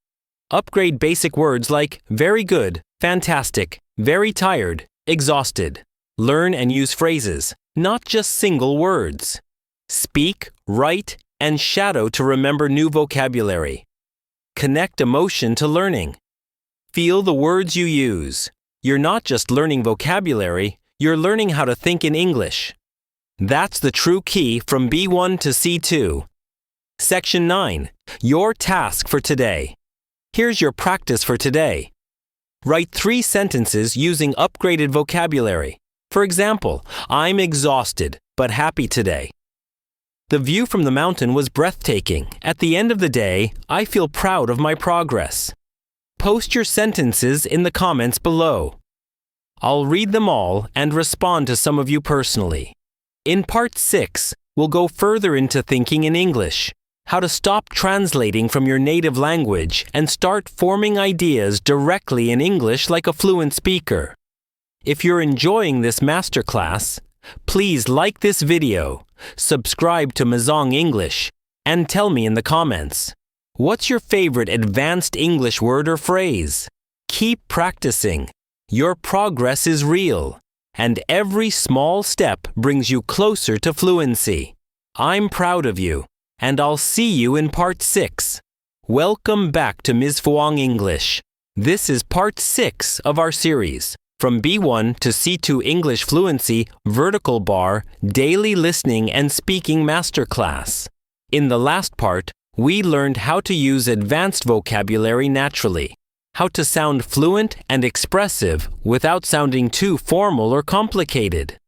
Upgrade basic words like very good, fantastic, very tired, exhausted. Learn and use phrases, not just single words. Speak, write, and shadow to remember new vocabulary. Connect emotion to learning. Feel the words you use. You're not just learning vocabulary, you're learning how to think in English. That's the true key from B1 to C2. Section 9. Your task for today. Here's your practice for today. Write 3 sentences using upgraded vocabulary. For example, I'm exhausted, but happy today. The view from the mountain was breathtaking. At the end of the day, I feel proud of my progress. Post your sentences in the comments below. I'll read them all and respond to some of you personally. In Part 6, we'll go further into thinking in English, how to stop translating from your native language and start forming ideas directly in English like a fluent speaker. If you're enjoying this masterclass, please like this video, subscribe to Mazong English, and tell me in the comments. What's your favorite advanced English word or phrase? Keep practicing. Your progress is real, and every small step brings you closer to fluency. I'm proud of you, and I'll see you in Part 6. Welcome back to Ms. Fuang English. This is Part 6 of our series, From B1 to C2 English Fluency Vertical Bar Daily Listening and Speaking Masterclass. In the last part, we learned how to use advanced vocabulary naturally, how to sound fluent and expressive without sounding too formal or complicated.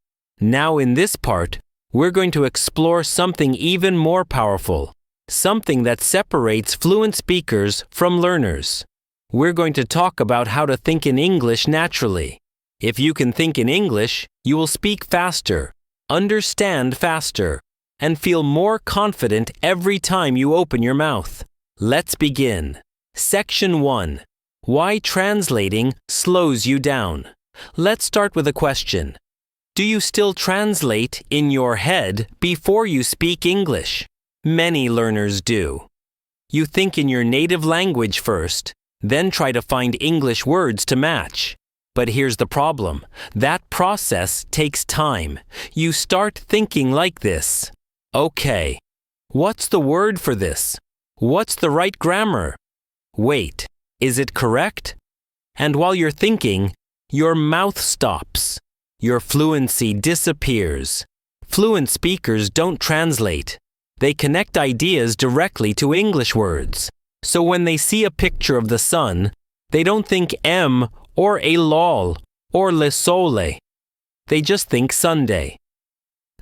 Now in this part, we're going to explore something even more powerful, something that separates fluent speakers from learners. We're going to talk about how to think in English naturally. If you can think in English, you will speak faster, understand faster, and feel more confident every time you open your mouth. Let's begin. Section 1. Why translating slows you down. Let's start with a question. Do you still translate in your head before you speak English? Many learners do. You think in your native language first, then try to find English words to match. But here's the problem. That process takes time. You start thinking like this. Okay, what's the word for this? What's the right grammar? Wait, is it correct? And while you're thinking, your mouth stops. Your fluency disappears. Fluent speakers don't translate. They connect ideas directly to English words. So when they see a picture of the sun, they don't think M or a lol or le sole. They just think Sunday.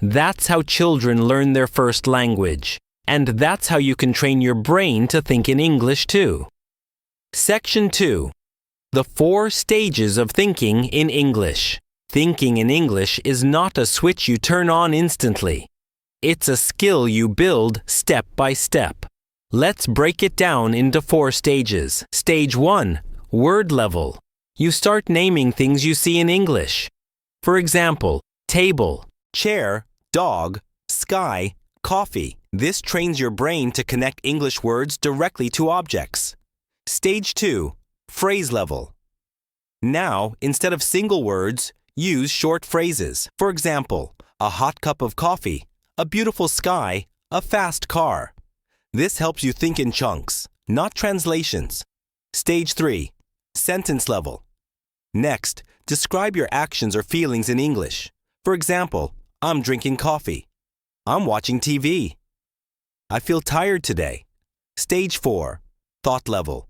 That's how children learn their first language. And that's how you can train your brain to think in English too. Section 2. The 4 stages of thinking in English. Thinking in English is not a switch you turn on instantly. It's a skill you build step by step. Let's break it down into 4 stages. Stage 1. Word level. You start naming things you see in English. For example, table, chair, dog, sky, coffee. This trains your brain to connect English words directly to objects. Stage 2. Phrase level. Now, instead of single words, use short phrases. For example, a hot cup of coffee, a beautiful sky, a fast car. This helps you think in chunks, not translations. Stage 3. Sentence level. Next, describe your actions or feelings in English. For example, I'm drinking coffee. I'm watching TV. I feel tired today. Stage 4. Thought level.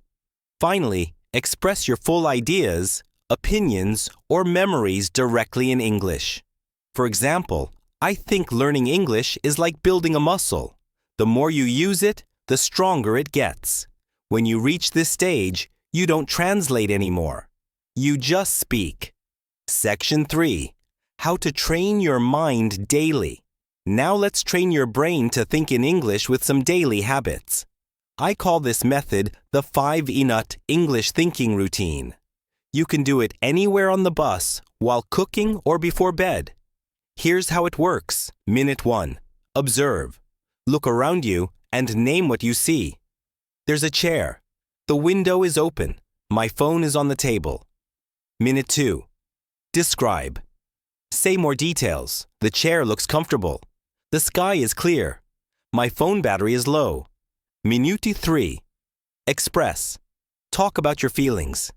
Finally, express your full ideas, opinions, or memories directly in English. For example, I think learning English is like building a muscle. The more you use it, the stronger it gets. When you reach this stage, you don't translate anymore. You just speak. Section 3. How to train your mind daily. Now let's train your brain to think in English with some daily habits. I call this method the 5-minute English thinking routine. You can do it anywhere on the bus, while cooking, or before bed. Here's how it works. Minute 1. Observe. Look around you and name what you see. There's a chair. The window is open. My phone is on the table. Minute 2. Describe. Say more details. The chair looks comfortable. The sky is clear. My phone battery is low. Minute 3. Express. Talk about your feelings.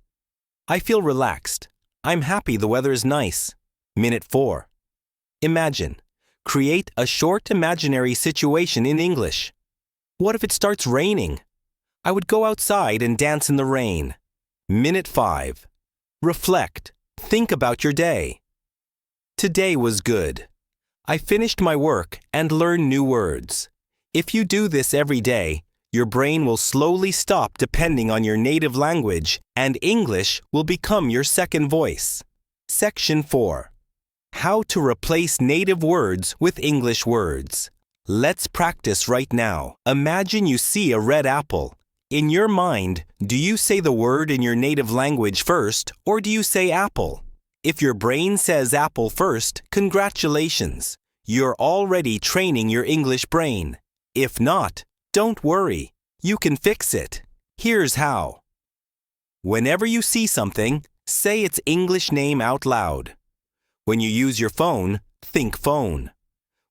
I feel relaxed. I'm happy the weather is nice. Minute 4. Imagine. Create a short imaginary situation in English. What if it starts raining? I would go outside and dance in the rain. Minute 5. Reflect. Think about your day. Today was good. I finished my work and learned new words. If you do this every day, your brain will slowly stop depending on your native language, and English will become your second voice. Section 4. How to replace native words with English words. Let's practice right now. Imagine you see a red apple. In your mind, do you say the word in your native language first, or do you say apple? If your brain says apple first, congratulations. You're already training your English brain. If not, don't worry. You can fix it. Here's how. Whenever you see something, say its English name out loud. When you use your phone, think phone.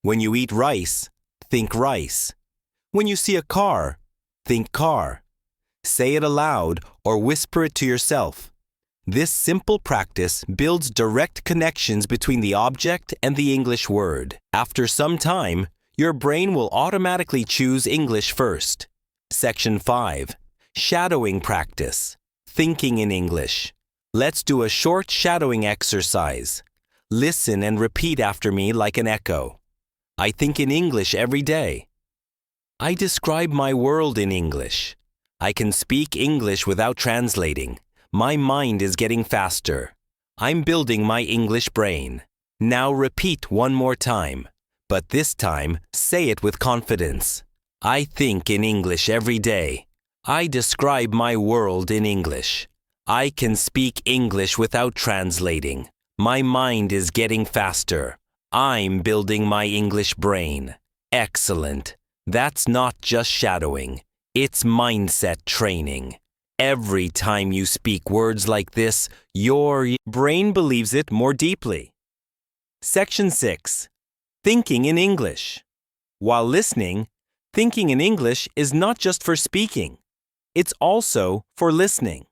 When you eat rice, think rice. When you see a car, think car. Say it aloud or whisper it to yourself. This simple practice builds direct connections between the object and the English word. After some time, your brain will automatically choose English first. Section 5. Shadowing practice. Thinking in English. Let's do a short shadowing exercise. Listen and repeat after me like an echo. I think in English every day. I describe my world in English. I can speak English without translating. My mind is getting faster. I'm building my English brain. Now repeat one more time, but this time say it with confidence. I think in English every day. I describe my world in English. I can speak English without translating. My mind is getting faster. I'm building my English brain. Excellent. That's not just shadowing. It's mindset training. Every time you speak words like this, your brain believes it more deeply. Section 6. Thinking in English. While listening, thinking in English is not just for speaking. It's also for listening.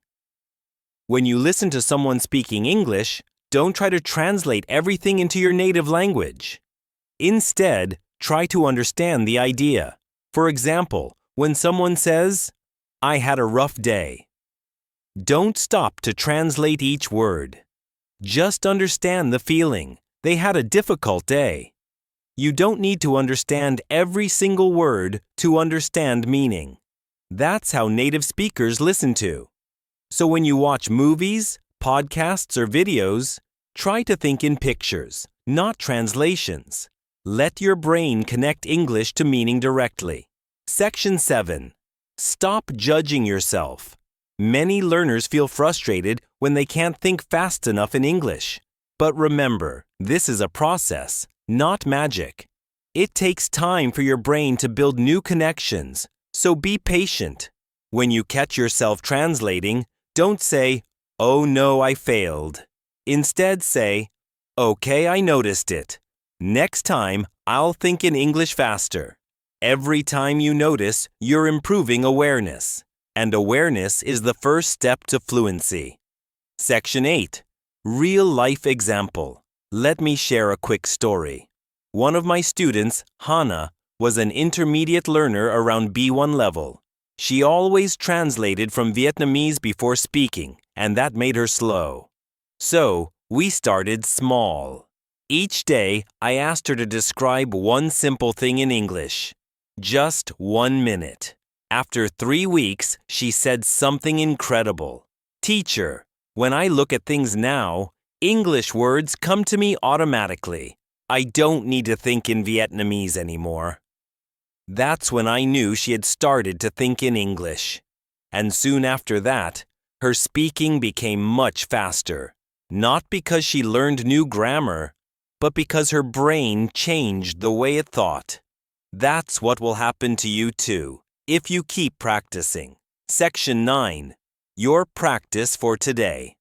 When you listen to someone speaking English, don't try to translate everything into your native language. Instead, try to understand the idea. For example, when someone says, "I had a rough day," don't stop to translate each word. Just understand the feeling. They had a difficult day. You don't need to understand every single word to understand meaning. That's how native speakers listen to. So when you watch movies, podcasts, or videos, try to think in pictures, not translations. Let your brain connect English to meaning directly. Section 7. Stop judging yourself. Many learners feel frustrated when they can't think fast enough in English. But remember, this is a process, not magic. It takes time for your brain to build new connections, so be patient. When you catch yourself translating, don't say, "Oh no, I failed." Instead say, "Okay, I noticed it. Next time, I'll think in English faster." Every time you notice, you're improving awareness. And awareness is the first step to fluency. Section 8. Real-life example. Let me share a quick story. One of my students, Hannah, was an intermediate learner around B1 level. She always translated from Vietnamese before speaking, and that made her slow. So, we started small. Each day, I asked her to describe one simple thing in English. Just 1 minute. After 3 weeks, she said something incredible. "Teacher, when I look at things now, English words come to me automatically. I don't need to think in Vietnamese anymore." That's when I knew she had started to think in English. And soon after that, her speaking became much faster. Not because she learned new grammar, but because her brain changed the way it thought. That's what will happen to you too, if you keep practicing. Section 9. Your practice for today.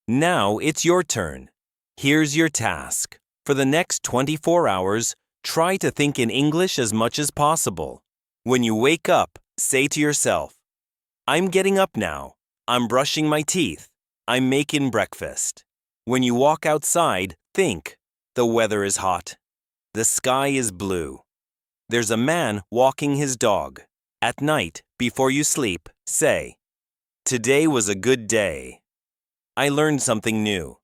Now it's your turn. Here's your task. For the next 24 hours, try to think in English as much as possible. When you wake up, say to yourself, "I'm getting up now. I'm brushing my teeth. I'm making breakfast." When you walk outside, think, "The weather is hot. The sky is blue. There's a man walking his dog." At night, before you sleep, say, "Today was a good day. I learned something new."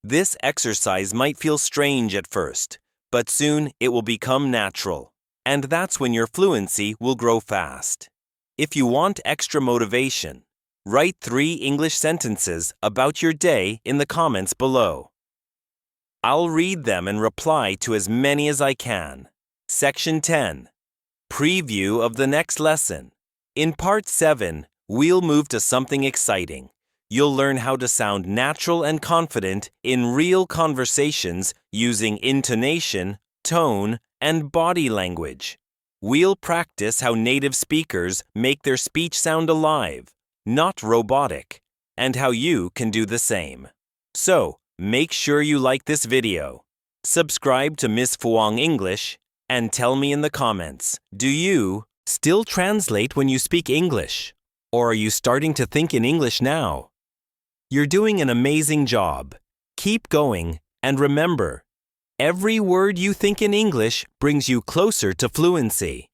This exercise might feel strange at first, but soon it will become natural. And that's when your fluency will grow fast. If you want extra motivation, write 3 English sentences about your day in the comments below. I'll read them and reply to as many as I can. Section 10. Preview of the next lesson. In Part 7, we'll move to something exciting. You'll learn how to sound natural and confident in real conversations using intonation, tone, and body language. We'll practice how native speakers make their speech sound alive, not robotic, and how you can do the same. So, make sure you like this video, subscribe to Miss Phuong English, and tell me in the comments, do you still translate when you speak English? Or are you starting to think in English now? You're doing an amazing job. Keep going, and remember, every word you think in English brings you closer to fluency.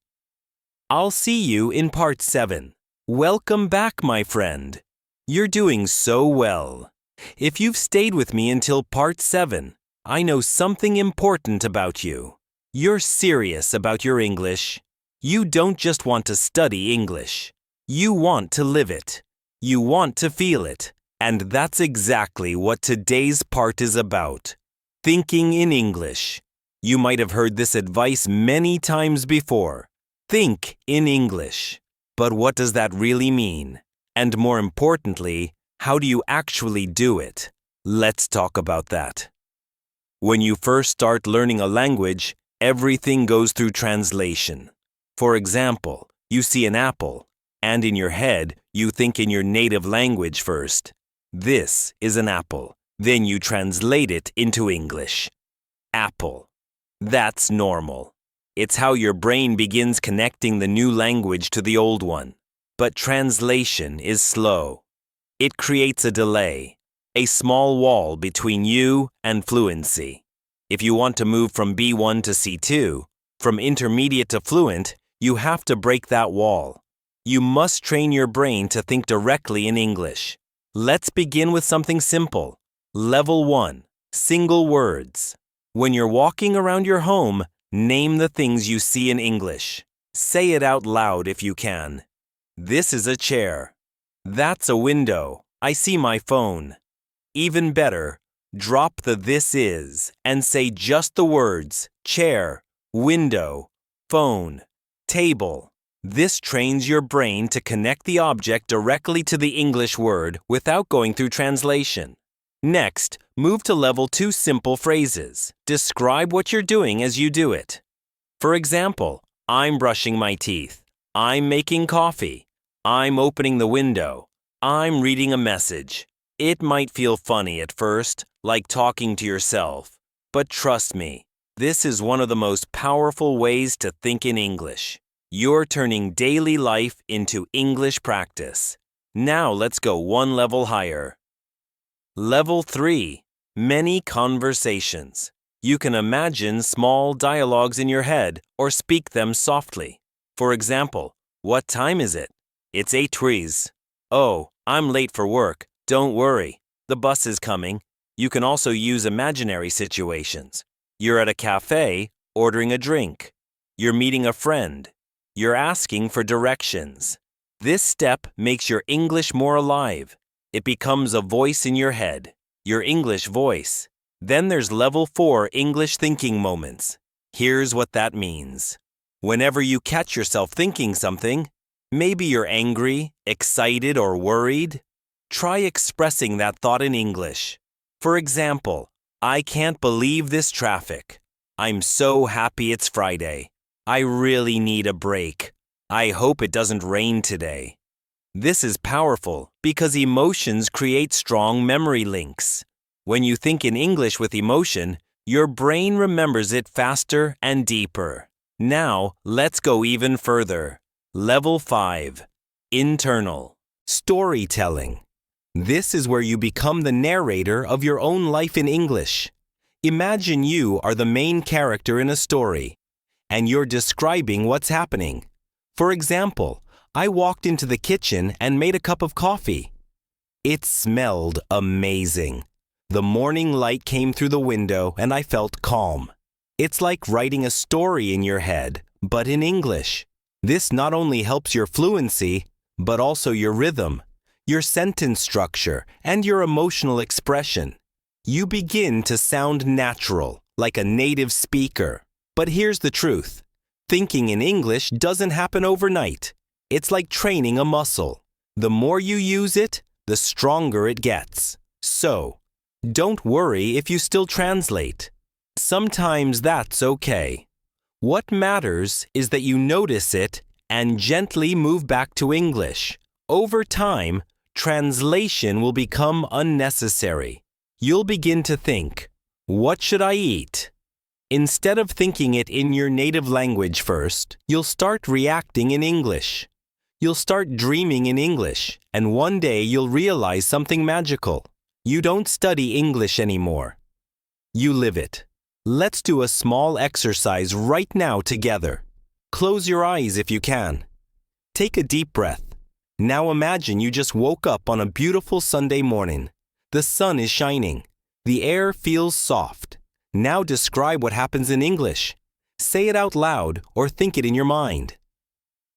I'll see you in Part 7. Welcome back, my friend. You're doing so well. If you've stayed with me until Part 7, I know something important about you. You're serious about your English. You don't just want to study English. You want to live it. You want to feel it. And that's exactly what today's part is about. Thinking in English. You might have heard this advice many times before. Think in English. But what does that really mean? And more importantly, how do you actually do it? Let's talk about that. When you first start learning a language, everything goes through translation. For example, you see an apple, and in your head, you think in your native language first. This is an apple. Then you translate it into English. Apple. That's normal. It's how your brain begins connecting the new language to the old one. But translation is slow. It creates a delay, a small wall between you and fluency. If you want to move from B1 to C2, from intermediate to fluent, you have to break that wall. You must train your brain to think directly in English. Let's begin with something simple. Level 1. Single words. When you're walking around your home, name the things you see in English. Say it out loud if you can. This is a chair. That's a window. I see my phone. Even better, drop the this is and say just the words chair, window, phone, table. This trains your brain to connect the object directly to the English word without going through translation. Next, move to level 2 simple phrases. Describe what you're doing as you do it. For example, I'm brushing my teeth. I'm making coffee. I'm opening the window. I'm reading a message. It might feel funny at first, like talking to yourself. But trust me, this is one of the most powerful ways to think in English. You're turning daily life into English practice. Now let's go one level higher. Level 3. Many conversations. You can imagine small dialogues in your head or speak them softly. For example, what time is it? It's 8:03. Oh, I'm late for work. Don't worry. The bus is coming. You can also use imaginary situations. You're at a cafe, ordering a drink. You're meeting a friend. You're asking for directions. This step makes your English more alive. It becomes a voice in your head, your English voice. Then there's level 4 English thinking moments. Here's what that means. Whenever you catch yourself thinking something, maybe you're angry, excited, or worried, try expressing that thought in English. For example, I can't believe this traffic. I'm so happy it's Friday. I really need a break. I hope it doesn't rain today. This is powerful because emotions create strong memory links. When you think in English with emotion, your brain remembers it faster and deeper. Now, let's go even further. Level 5. Internal. Storytelling. This is where you become the narrator of your own life in English. Imagine you are the main character in a story, and you're describing what's happening. For example, I walked into the kitchen and made a cup of coffee. It smelled amazing. The morning light came through the window and I felt calm. It's like writing a story in your head, but in English. This not only helps your fluency, but also your rhythm, your sentence structure, and your emotional expression. You begin to sound natural, like a native speaker. But here's the truth. Thinking in English doesn't happen overnight. It's like training a muscle. The more you use it, the stronger it gets. So, don't worry if you still translate. Sometimes that's okay. What matters is that you notice it and gently move back to English. Over time, translation will become unnecessary. You'll begin to think, what should I eat? Instead of thinking it in your native language first, you'll start reacting in English. You'll start dreaming in English, and one day you'll realize something magical. You don't study English anymore. You live it. Let's do a small exercise right now together. Close your eyes if you can. Take a deep breath. Now imagine you just woke up on a beautiful Sunday morning. The sun is shining. The air feels soft. Now describe what happens in English. Say it out loud or think it in your mind.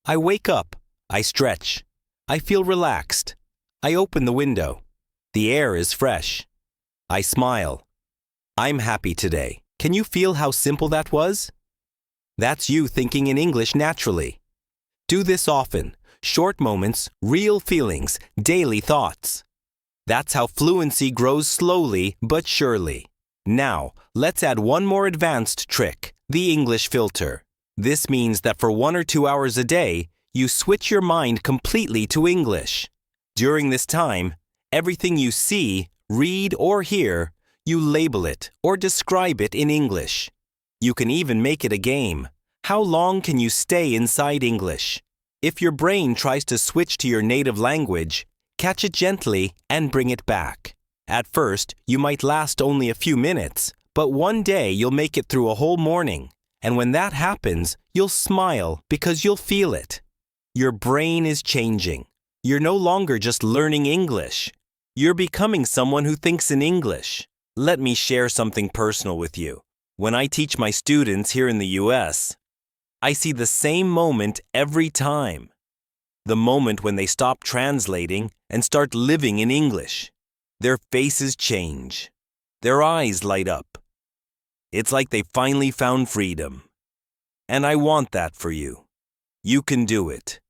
I wake up. I stretch. I feel relaxed. I open the window. The air is fresh. I smile. I'm happy today. Can you feel how simple that was? That's you thinking in English naturally. Do this often. Short moments, real feelings, daily thoughts. That's how fluency grows slowly but surely. Now, let's add one more advanced trick, the English filter. This means that for 1 or 2 hours a day, you switch your mind completely to English. During this time, everything you see, read, or hear, you label it or describe it in English. You can even make it a game. How long can you stay inside English? If your brain tries to switch to your native language, catch it gently and bring it back. At first, you might last only a few minutes, but one day you'll make it through a whole morning. And when that happens, you'll smile because you'll feel it. Your brain is changing. You're no longer just learning English. You're becoming someone who thinks in English. Let me share something personal with you. When I teach my students here in the US, I see the same moment every time. The moment when they stop translating and start living in English. Their faces change. Their eyes light up. It's like they finally found freedom. And I want that for you. You can do it.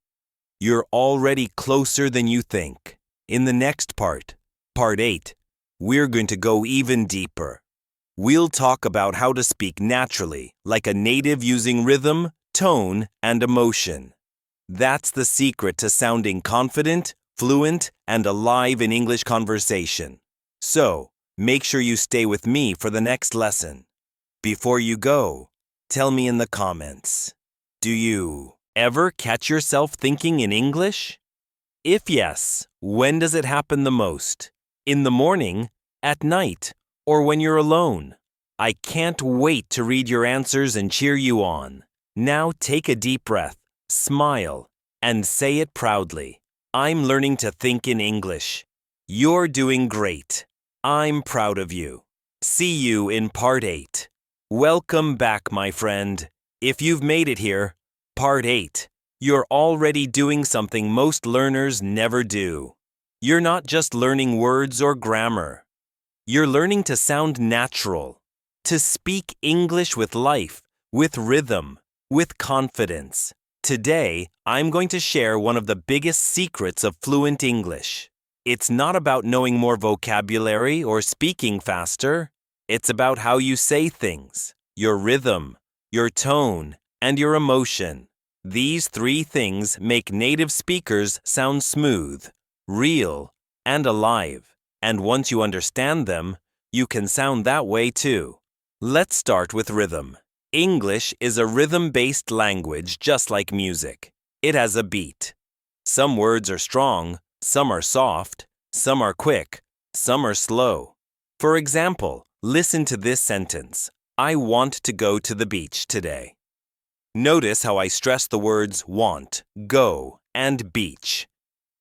You're already closer than you think. In the next part, Part 8, we're going to go even deeper. We'll talk about how to speak naturally, like a native using rhythm, tone, and emotion. That's the secret to sounding confident, fluent, and alive in English conversation. So, make sure you stay with me for the next lesson. Before you go, tell me in the comments, do you ever catch yourself thinking in English? If yes, when does it happen the most? In the morning, at night, or when you're alone? I can't wait to read your answers and cheer you on. Now take a deep breath, smile, and say it proudly. I'm learning to think in English. You're doing great. I'm proud of you. See you in Part 8. Welcome back, my friend. If you've made it here, Part 8, you're already doing something most learners never do. You're not just learning words or grammar. You're learning to sound natural, to speak English with life, with rhythm, with confidence. Today, I'm going to share one of the biggest secrets of fluent English. It's not about knowing more vocabulary or speaking faster. It's about how you say things, your rhythm, your tone, and your emotion. These 3 things make native speakers sound smooth, real, and alive. And once you understand them, you can sound that way too. Let's start with rhythm. English is a rhythm-based language just like music. It has a beat. Some words are strong, some are soft, some are quick, some are slow. For example, listen to this sentence. I want to go to the beach today. Notice how I stress the words want, go, and beach.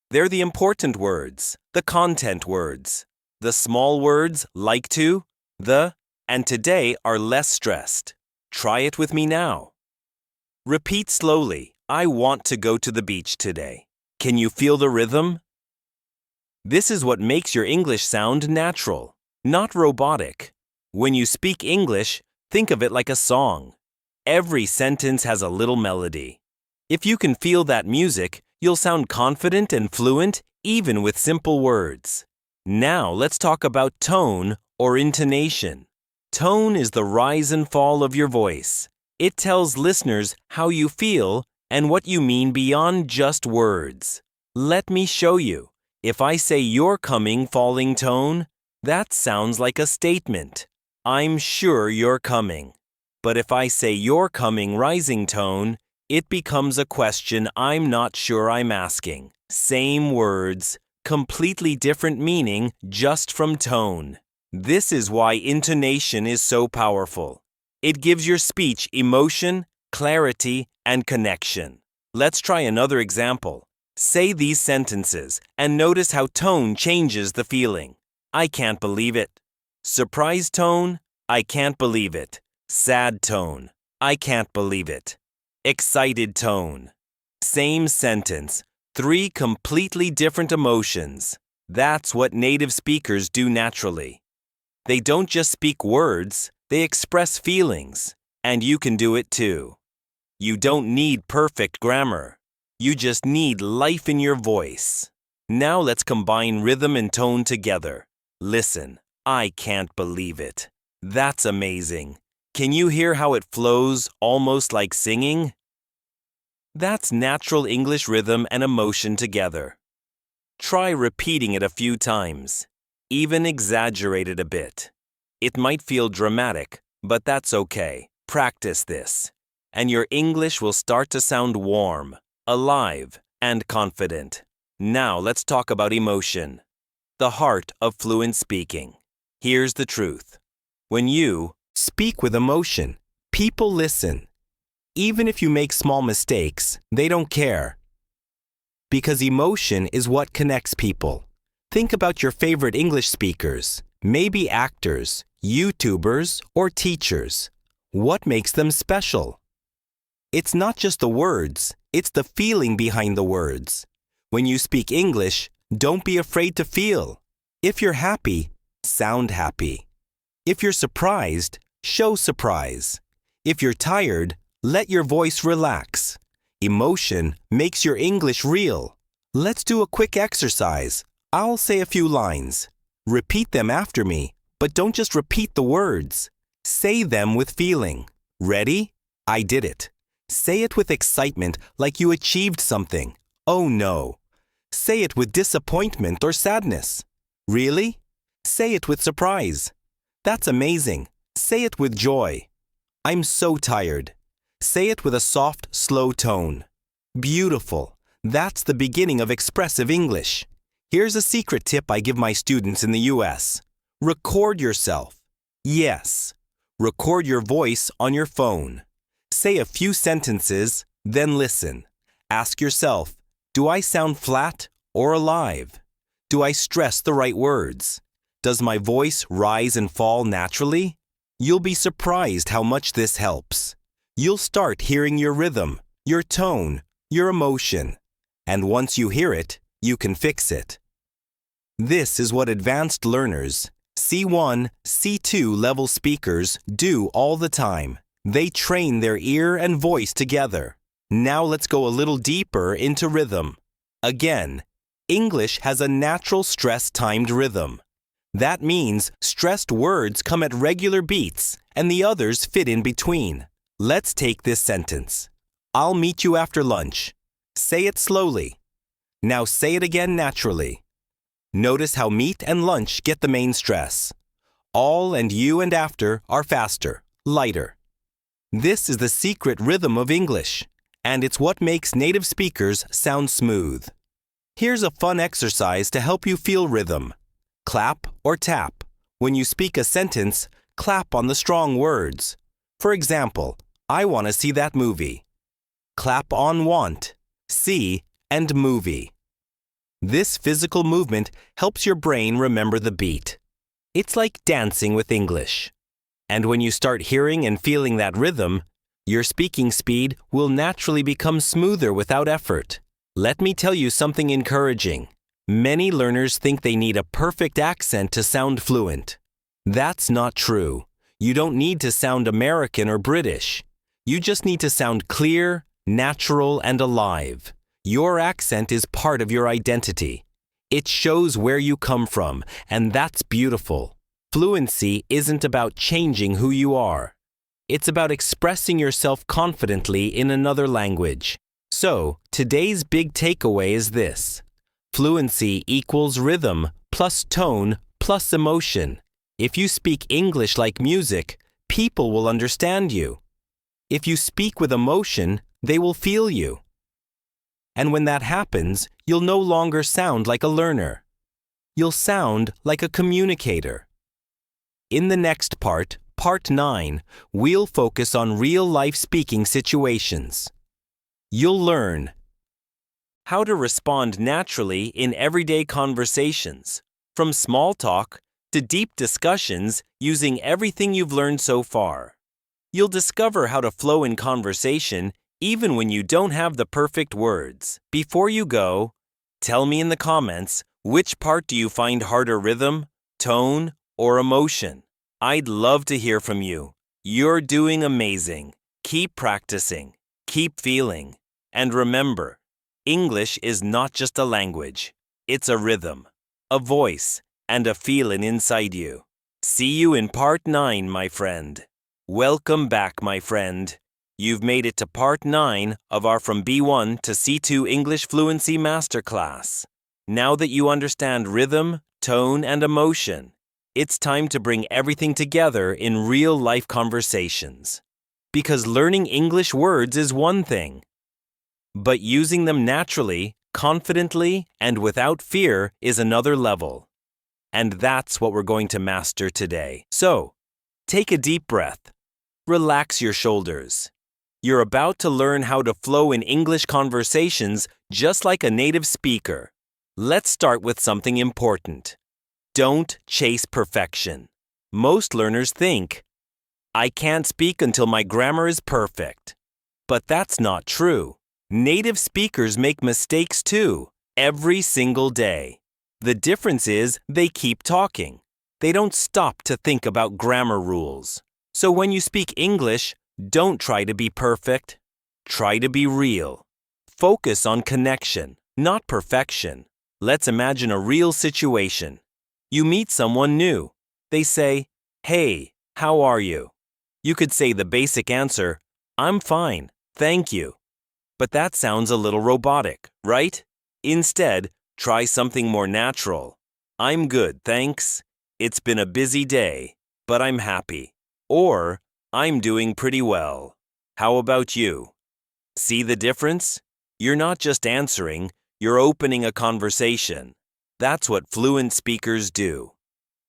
They're the important words, the content words. The small words like to, the, and today are less stressed. Try it with me now. Repeat slowly. I want to go to the beach today. Can you feel the rhythm? This is what makes your English sound natural, not robotic. When you speak English, think of it like a song. Every sentence has a little melody. If you can feel that music, you'll sound confident and fluent even with simple words. Now let's talk about tone or intonation. Tone is the rise and fall of your voice. It tells listeners how you feel and what you mean beyond just words. Let me show you. If I say you're coming falling tone, that sounds like a statement. I'm sure you're coming. But if I say you're coming rising tone, it becomes a question I'm not sure I'm asking. Same words, completely different meaning just from tone. This is why intonation is so powerful. It gives your speech emotion, clarity, and connection. Let's try another example. Say these sentences and notice how tone changes the feeling. I can't believe it. Surprise tone, I can't believe it. Sad tone, I can't believe it. Excited tone. Same sentence, three completely different emotions. That's what native speakers do naturally. They don't just speak words, they express feelings. And you can do it too. You don't need perfect grammar. You just need life in your voice. Now let's combine rhythm and tone together. Listen, I can't believe it. That's amazing. Can you hear how it flows almost like singing? That's natural English rhythm and emotion together. Try repeating it a few times. Even exaggerate it a bit. It might feel dramatic, but that's okay. Practice this, and your English will start to sound warm, alive, and confident. Now let's talk about emotion, the heart of fluent speaking. Here's the truth. When you speak with emotion, people listen. Even if you make small mistakes, they don't care. Because emotion is what connects people. Think about your favorite English speakers, maybe actors, YouTubers, or teachers. What makes them special? It's not just the words, it's the feeling behind the words. When you speak English, don't be afraid to feel. If you're happy, sound happy. If you're surprised, show surprise. If you're tired, let your voice relax. Emotion makes your English real. Let's do a quick exercise. I'll say a few lines. Repeat them after me, but don't just repeat the words. Say them with feeling. Ready? I did it. Say it with excitement like you achieved something. Oh no. Say it with disappointment or sadness. Really? Say it with surprise. That's amazing. Say it with joy. I'm so tired. Say it with a soft, slow tone. Beautiful. That's the beginning of expressive English. Here's a secret tip I give my students in the US. Record yourself. Yes. Record your voice on your phone. Say a few sentences, then listen. Ask yourself, do I sound flat or alive? Do I stress the right words? Does my voice rise and fall naturally? You'll be surprised how much this helps. You'll start hearing your rhythm, your tone, your emotion. And once you hear it, you can fix it. This is what advanced learners, C1, C2 level speakers do all the time. They train their ear and voice together. Now let's go a little deeper into rhythm. Again, English has a natural stress-timed rhythm. That means stressed words come at regular beats and the others fit in between. Let's take this sentence. I'll meet you after lunch. Say it slowly. Now say it again naturally. Notice how meet and lunch get the main stress. All and you and after are faster, lighter. This is the secret rhythm of English, and it's what makes native speakers sound smooth. Here's a fun exercise to help you feel rhythm. Clap or tap. When you speak a sentence, clap on the strong words. For example, I want to see that movie. Clap on want, see, and movie. This physical movement helps your brain remember the beat. It's like dancing with English. And when you start hearing and feeling that rhythm, your speaking speed will naturally become smoother without effort. Let me tell you something encouraging. Many learners think they need a perfect accent to sound fluent. That's not true. You don't need to sound American or British. You just need to sound clear, natural, and alive. Your accent is part of your identity. It shows where you come from, and that's beautiful. Fluency isn't about changing who you are. It's about expressing yourself confidently in another language. So, today's big takeaway is this. Fluency equals rhythm plus tone plus emotion. If you speak English like music, people will understand you. If you speak with emotion, they will feel you. And when that happens, you'll no longer sound like a learner. You'll sound like a communicator. In the next part, Part 9, we'll focus on real-life speaking situations. You'll learn how to respond naturally in everyday conversations, from small talk to deep discussions using everything you've learned so far. You'll discover how to flow in conversation even when you don't have the perfect words. Before you go, tell me in the comments, which part do you find harder: rhythm, tone, or emotion? I'd love to hear from you. You're doing amazing. Keep practicing. Keep feeling. And remember, English is not just a language. It's a rhythm, a voice, and a feeling inside you. See you in part 9, my friend. Welcome back, my friend. You've made it to part 9 of our From B1 to C2 English Fluency Masterclass. Now that you understand rhythm, tone, and emotion, it's time to bring everything together in real-life conversations. Because learning English words is one thing, but using them naturally, confidently, and without fear is another level. And that's what we're going to master today. So, take a deep breath. Relax your shoulders. You're about to learn how to flow in English conversations just like a native speaker. Let's start with something important. Don't chase perfection. Most learners think, I can't speak until my grammar is perfect. But that's not true. Native speakers make mistakes too, every single day. The difference is they keep talking. They don't stop to think about grammar rules. So when you speak English, don't try to be perfect. Try to be real. Focus on connection, not perfection. Let's imagine a real situation. You meet someone new. They say, "Hey, how are you?" You could say the basic answer, "I'm fine, thank you." But that sounds a little robotic, right? Instead, try something more natural. "I'm good, thanks. It's been a busy day, but I'm happy." Or, "I'm doing pretty well. How about you?" See the difference? You're not just answering, you're opening a conversation. That's what fluent speakers do.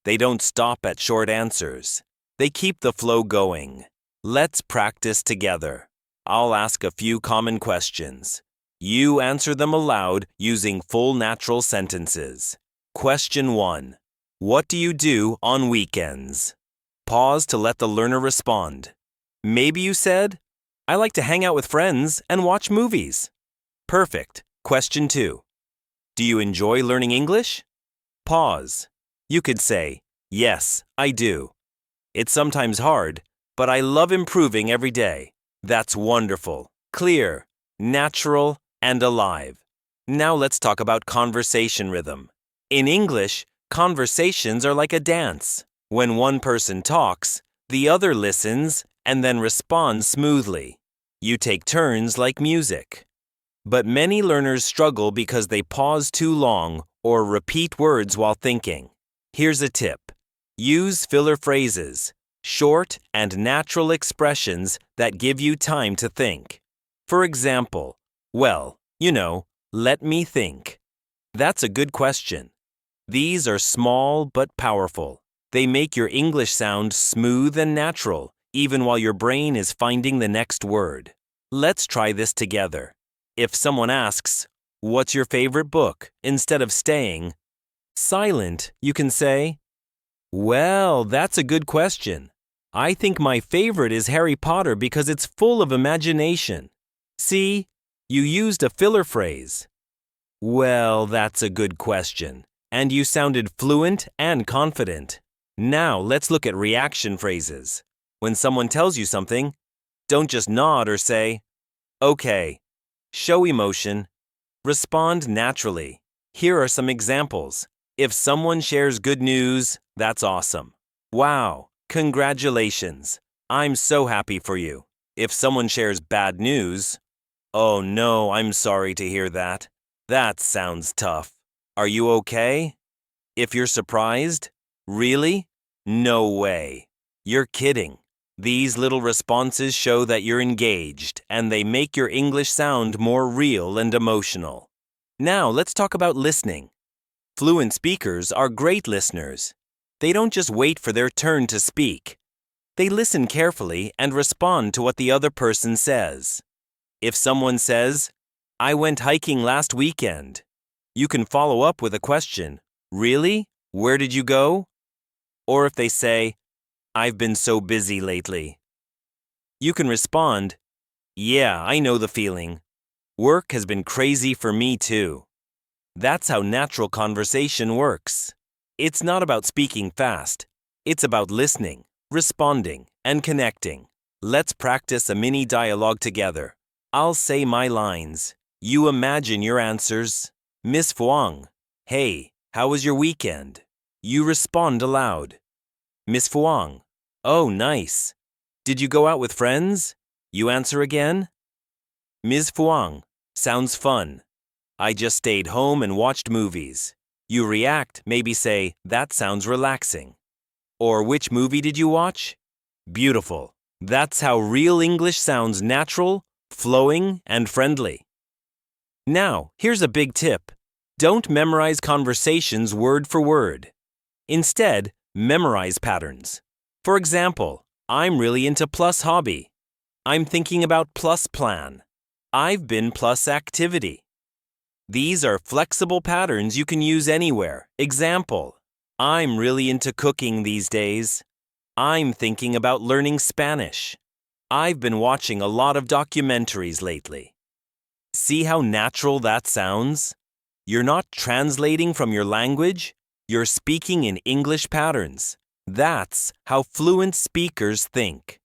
They don't stop at short answers. They keep the flow going. Let's practice together. I'll ask a few common questions. You answer them aloud using full natural sentences. Question 1. What do you do on weekends? Pause to let the learner respond. Maybe you said, I like to hang out with friends and watch movies. Perfect. Question 2. Do you enjoy learning English? Pause. You could say, yes, I do. It's sometimes hard, but I love improving every day. That's wonderful, clear, natural, and alive. Now let's talk about conversation rhythm. In English, conversations are like a dance. When one person talks, the other listens and then responds smoothly. You take turns like music. But many learners struggle because they pause too long or repeat words while thinking. Here's a tip. Use filler phrases, short and natural expressions that give you time to think. For example, well, let me think. That's a good question. These are small but powerful. They make your English sound smooth and natural, even while your brain is finding the next word. Let's try this together. If someone asks, what's your favorite book? Instead of staying silent, you can say, well, that's a good question. I think my favorite is Harry Potter because it's full of imagination. See, you used a filler phrase. Well, that's a good question. And you sounded fluent and confident. Now let's look at reaction phrases. When someone tells you something, don't just nod or say, okay. Show emotion. Respond naturally. Here are some examples. If someone shares good news, that's awesome. Wow, congratulations. I'm so happy for you. If someone shares bad news, oh no, I'm sorry to hear that. That sounds tough. Are you okay? If you're surprised, really? No way. You're kidding. These little responses show that you're engaged, and they make your English sound more real and emotional. Now, let's talk about listening. Fluent speakers are great listeners. They don't just wait for their turn to speak. They listen carefully and respond to what the other person says. If someone says, I went hiking last weekend, you can follow up with a question. Really? Where did you go? Or if they say, I've been so busy lately, you can respond, Yeah, I know the feeling. Work has been crazy for me too. That's how natural conversation works. It's not about speaking fast. It's about listening, responding, and connecting. Let's practice a mini dialogue together. I'll say my lines. You imagine your answers. Miss Fuang, hey, how was your weekend? You respond aloud. Miss Fuang, oh, nice. Did you go out with friends? You answer again. Ms. Fuang, sounds fun. I just stayed home and watched movies. You react, maybe say, that sounds relaxing. Or which movie did you watch? Beautiful. That's how real English sounds natural, flowing, and friendly. Now, here's a big tip. Don't memorize conversations word for word. Instead, memorize patterns. For example, I'm really into plus hobby. I'm thinking about plus plan. I've been plus activity. These are flexible patterns you can use anywhere. Example, I'm really into cooking these days. I'm thinking about learning Spanish. I've been watching a lot of documentaries lately. See how natural that sounds? You're not translating from your language, you're speaking in English patterns. That's how fluent speakers think.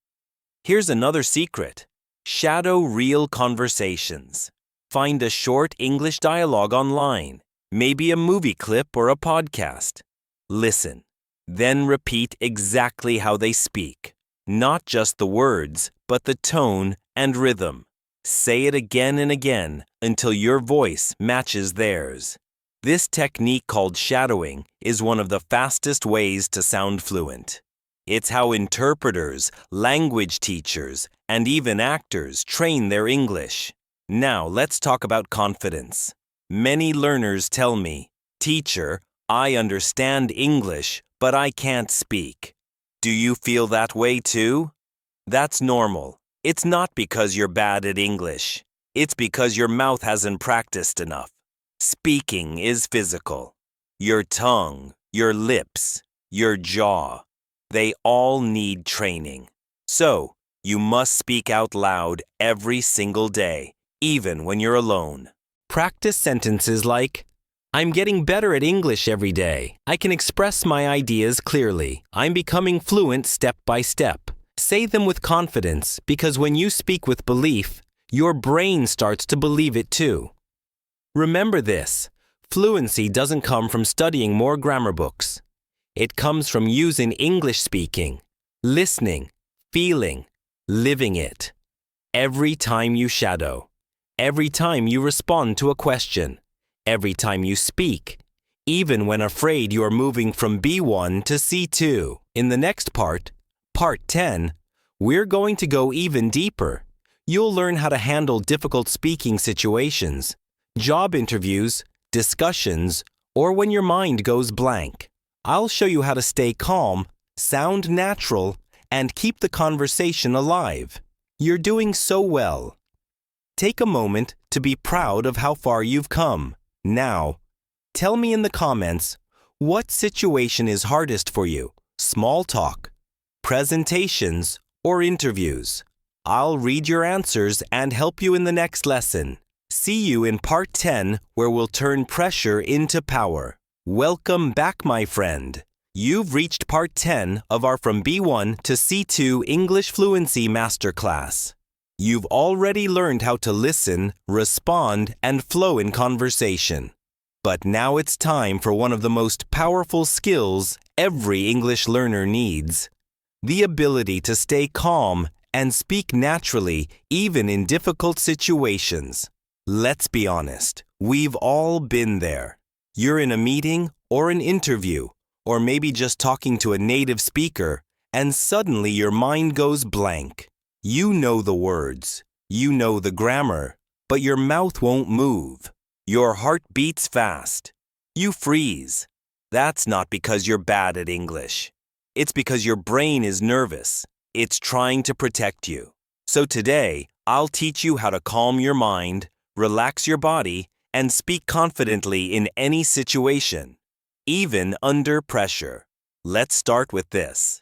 Here's another secret. Shadow real conversations. Find a short English dialogue online, maybe a movie clip or a podcast. Listen, then repeat exactly how they speak. Not just the words, but the tone and rhythm. Say it again and again until your voice matches theirs. This technique called shadowing is one of the fastest ways to sound fluent. It's how interpreters, language teachers, and even actors train their English. Now let's talk about confidence. Many learners tell me, "Teacher, I understand English, but I can't speak." Do you feel that way too? That's normal. It's not because you're bad at English. It's because your mouth hasn't practiced enough. Speaking is physical. Your tongue, your lips, your jaw, they all need training. So, you must speak out loud every single day, even when you're alone. Practice sentences like, I'm getting better at English every day. I can express my ideas clearly. I'm becoming fluent step by step. Say them with confidence because when you speak with belief, your brain starts to believe it too. Remember this, fluency doesn't come from studying more grammar books. It comes from using English speaking, listening, feeling, living it. Every time you shadow, every time you respond to a question, every time you speak, even when afraid you are moving from B1 to C2. In the next part, Part 10, we're going to go even deeper. You'll learn how to handle difficult speaking situations, job interviews, discussions, or when your mind goes blank. I'll show you how to stay calm, sound natural, and keep the conversation alive. You're doing so well. Take a moment to be proud of how far you've come. Now, tell me in the comments, what situation is hardest for you? Small talk, presentations, or interviews? I'll read your answers and help you in the next lesson. See you in Part 10, where we'll turn pressure into power. Welcome back, my friend. You've reached Part 10 of our From B1 to C2 English Fluency Masterclass. You've already learned how to listen, respond, and flow in conversation. But now it's time for one of the most powerful skills every English learner needs. The ability to stay calm and speak naturally even in difficult situations. Let's be honest, we've all been there. You're in a meeting or an interview, or maybe just talking to a native speaker, and suddenly your mind goes blank. You know the words, you know the grammar, but your mouth won't move. Your heart beats fast. You freeze. That's not because you're bad at English. It's because your brain is nervous. It's trying to protect you. So today, I'll teach you how to calm your mind, relax your body, and speak confidently in any situation, even under pressure. Let's start with this.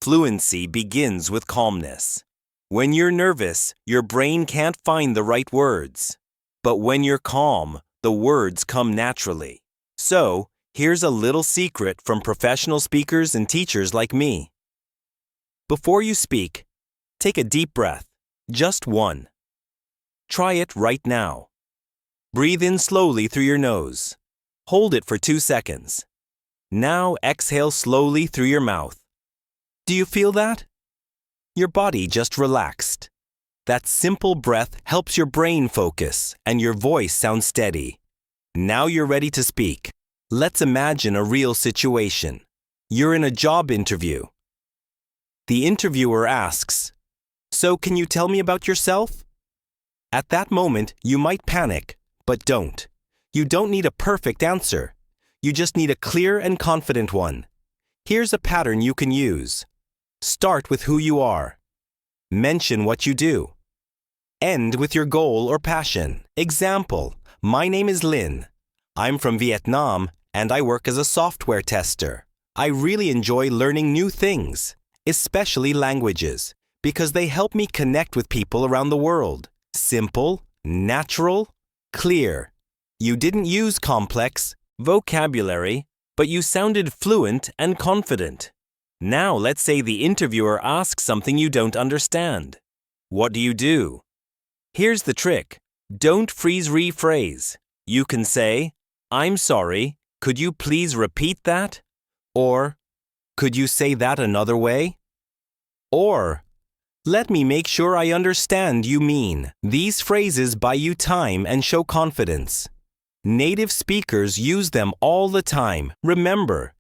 Fluency begins with calmness. When you're nervous, your brain can't find the right words. But when you're calm, the words come naturally. So, here's a little secret from professional speakers and teachers like me. Before you speak, take a deep breath, just one. Try it right now. Breathe in slowly through your nose. Hold it for 2 seconds. Now exhale slowly through your mouth. Do you feel that? Your body just relaxed. That simple breath helps your brain focus and your voice sound steady. Now you're ready to speak. Let's imagine a real situation. You're in a job interview. The interviewer asks, "So can you tell me about yourself?" At that moment, you might panic, but don't. You don't need a perfect answer. You just need a clear and confident one. Here's a pattern you can use. Start with who you are. Mention what you do. End with your goal or passion. Example, my name is Lin. I'm from Vietnam and I work as a software tester. I really enjoy learning new things, especially languages, because they help me connect with people around the world. Simple, natural, clear. You didn't use complex vocabulary, but you sounded fluent and confident. Now let's say the interviewer asks something you don't understand. What do? Here's the trick. Don't rephrase. You can say, "I'm sorry, could you please repeat that?" Or, "Could you say that another way?" Or, "Let me make sure I understand you mean." These phrases buy you time and show confidence. Native speakers use them all the time. Remember,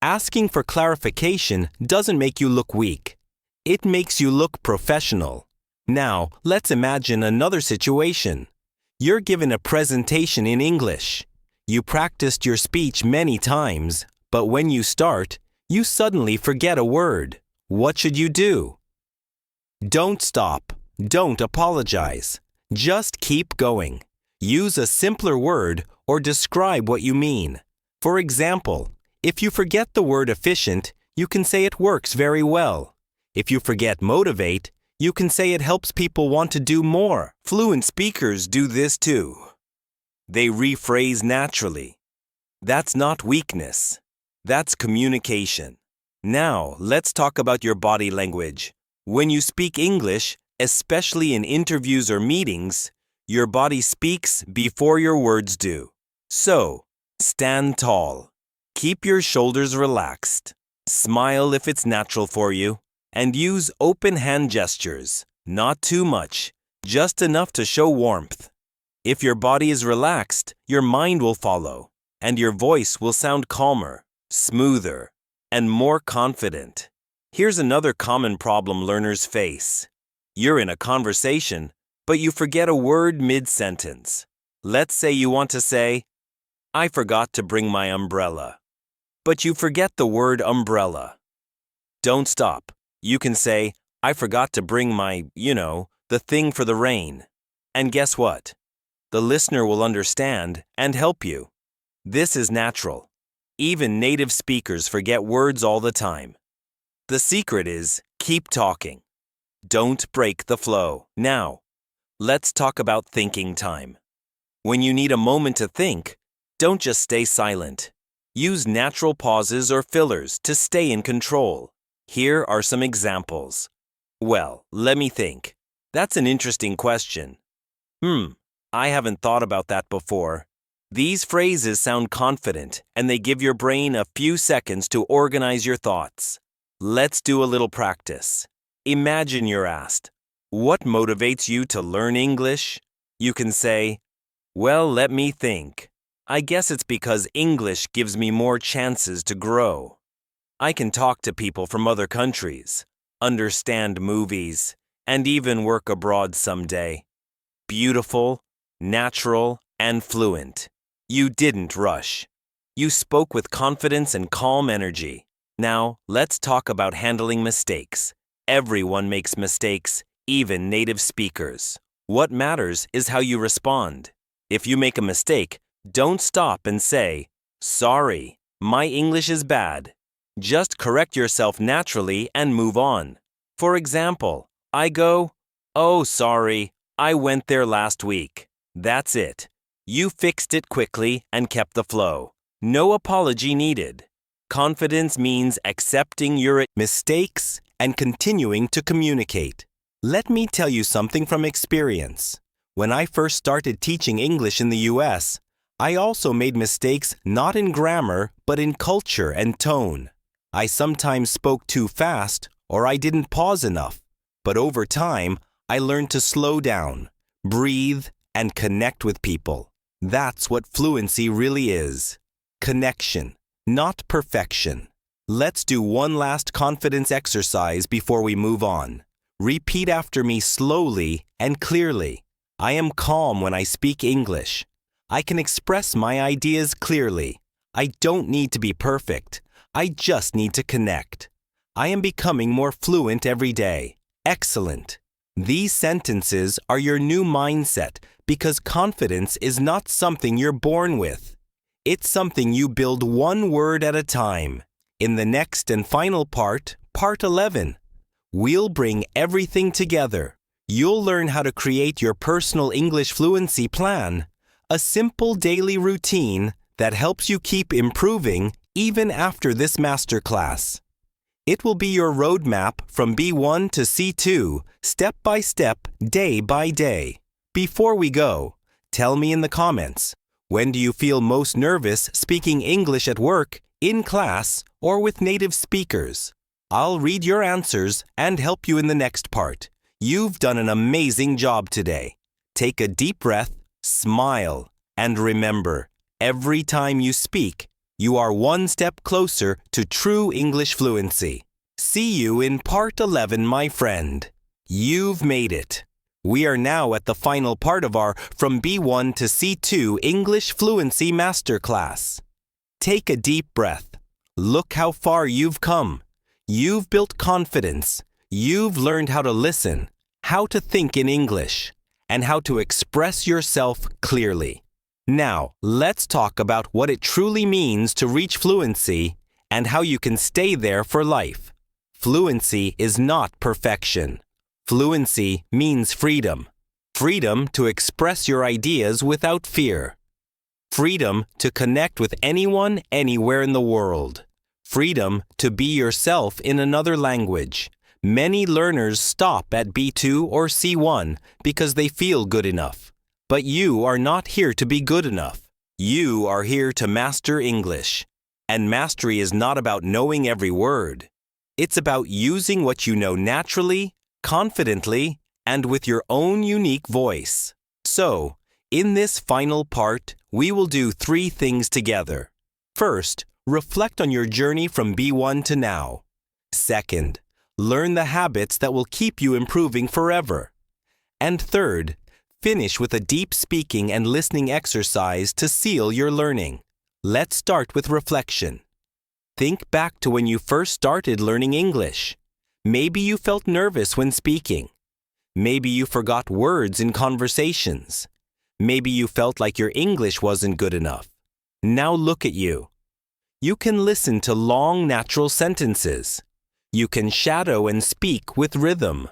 asking for clarification doesn't make you look weak. It makes you look professional. Now, let's imagine another situation. You're given a presentation in English. You practiced your speech many times, but when you start, you suddenly forget a word. What should you do? Don't stop. Don't apologize. Just keep going. Use a simpler word or describe what you mean. For example, if you forget the word efficient, you can say it works very well. If you forget motivate, you can say it helps people want to do more. Fluent speakers do this too. They rephrase naturally. That's not weakness. That's communication. Now, let's talk about your body language. When you speak English, especially in interviews or meetings, your body speaks before your words do. So, stand tall. Keep your shoulders relaxed. Smile if it's natural for you. And use open hand gestures. Not too much, just enough to show warmth. If your body is relaxed, your mind will follow, and your voice will sound calmer, smoother, and more confident. Here's another common problem learners face. You're in a conversation, but you forget a word mid-sentence. Let's say you want to say, "I forgot to bring my umbrella." But you forget the word umbrella. Don't stop. You can say, "I forgot to bring my, the thing for the rain." And guess what? The listener will understand and help you. This is natural. Even native speakers forget words all the time. The secret is keep talking. Don't break the flow. Now, let's talk about thinking time. When you need a moment to think, don't just stay silent. Use natural pauses or fillers to stay in control. Here are some examples. "Well, let me think. That's an interesting question. I haven't thought about that before." These phrases sound confident and they give your brain a few seconds to organize your thoughts. Let's do a little practice. Imagine you're asked, "What motivates you to learn English?" You can say, "Well, let me think. I guess it's because English gives me more chances to grow. I can talk to people from other countries, understand movies, and even work abroad someday." Beautiful, natural, and fluent. You didn't rush. You spoke with confidence and calm energy. Now, let's talk about handling mistakes. Everyone makes mistakes, even native speakers. What matters is how you respond. If you make a mistake, don't stop and say, "Sorry, my English is bad." Just correct yourself naturally and move on. For example, I go, Oh, sorry. I went there last week. That's it. You fixed it quickly and kept the flow. No apology needed. Confidence means accepting your mistakes and continuing to communicate. Let me tell you something from experience. When I first started teaching English in the US, I also made mistakes not in grammar but in culture and tone. I sometimes spoke too fast or I didn't pause enough. But over time, I learned to slow down, breathe, and connect with people. That's what fluency really is. Connection, not perfection. Let's do one last confidence exercise before we move on. Repeat after me slowly and clearly. I am calm when I speak English. I can express my ideas clearly. I don't need to be perfect. I just need to connect. I am becoming more fluent every day. Excellent. These sentences are your new mindset because confidence is not something you're born with. It's something you build one word at a time. In the next and final part, Part 11, we'll bring everything together. You'll learn how to create your personal English fluency plan, a simple daily routine that helps you keep improving even after this masterclass. It will be your roadmap from B1 to C2, step by step, day by day. Before we go, tell me in the comments, when do you feel most nervous speaking English at work, in class, or with native speakers? I'll read your answers and help you in the next part. You've done an amazing job today. Take a deep breath, smile, and remember, every time you speak, you are one step closer to true English fluency. See you in Part 11, my friend. You've made it. We are now at the final part of our From B1 to C2 English Fluency Masterclass. Take a deep breath. Look how far you've come. You've built confidence. You've learned how to listen, how to think in English, and how to express yourself clearly. Now, let's talk about what it truly means to reach fluency and how you can stay there for life. Fluency is not perfection. Fluency means freedom. Freedom to express your ideas without fear. Freedom to connect with anyone, anywhere in the world. Freedom to be yourself in another language. Many learners stop at B2 or C1 because they feel good enough. But you are not here to be good enough. You are here to master English. And mastery is not about knowing every word. It's about using what you know naturally, confidently, and with your own unique voice. So, in this final part, we will do 3 things together. First, reflect on your journey from B1 to now. Second, learn the habits that will keep you improving forever. And third, finish with a deep speaking and listening exercise to seal your learning. Let's start with reflection. Think back to when you first started learning English. Maybe you felt nervous when speaking. Maybe you forgot words in conversations. Maybe you felt like your English wasn't good enough. Now look at you. You can listen to long, natural sentences. You can shadow and speak with rhythm.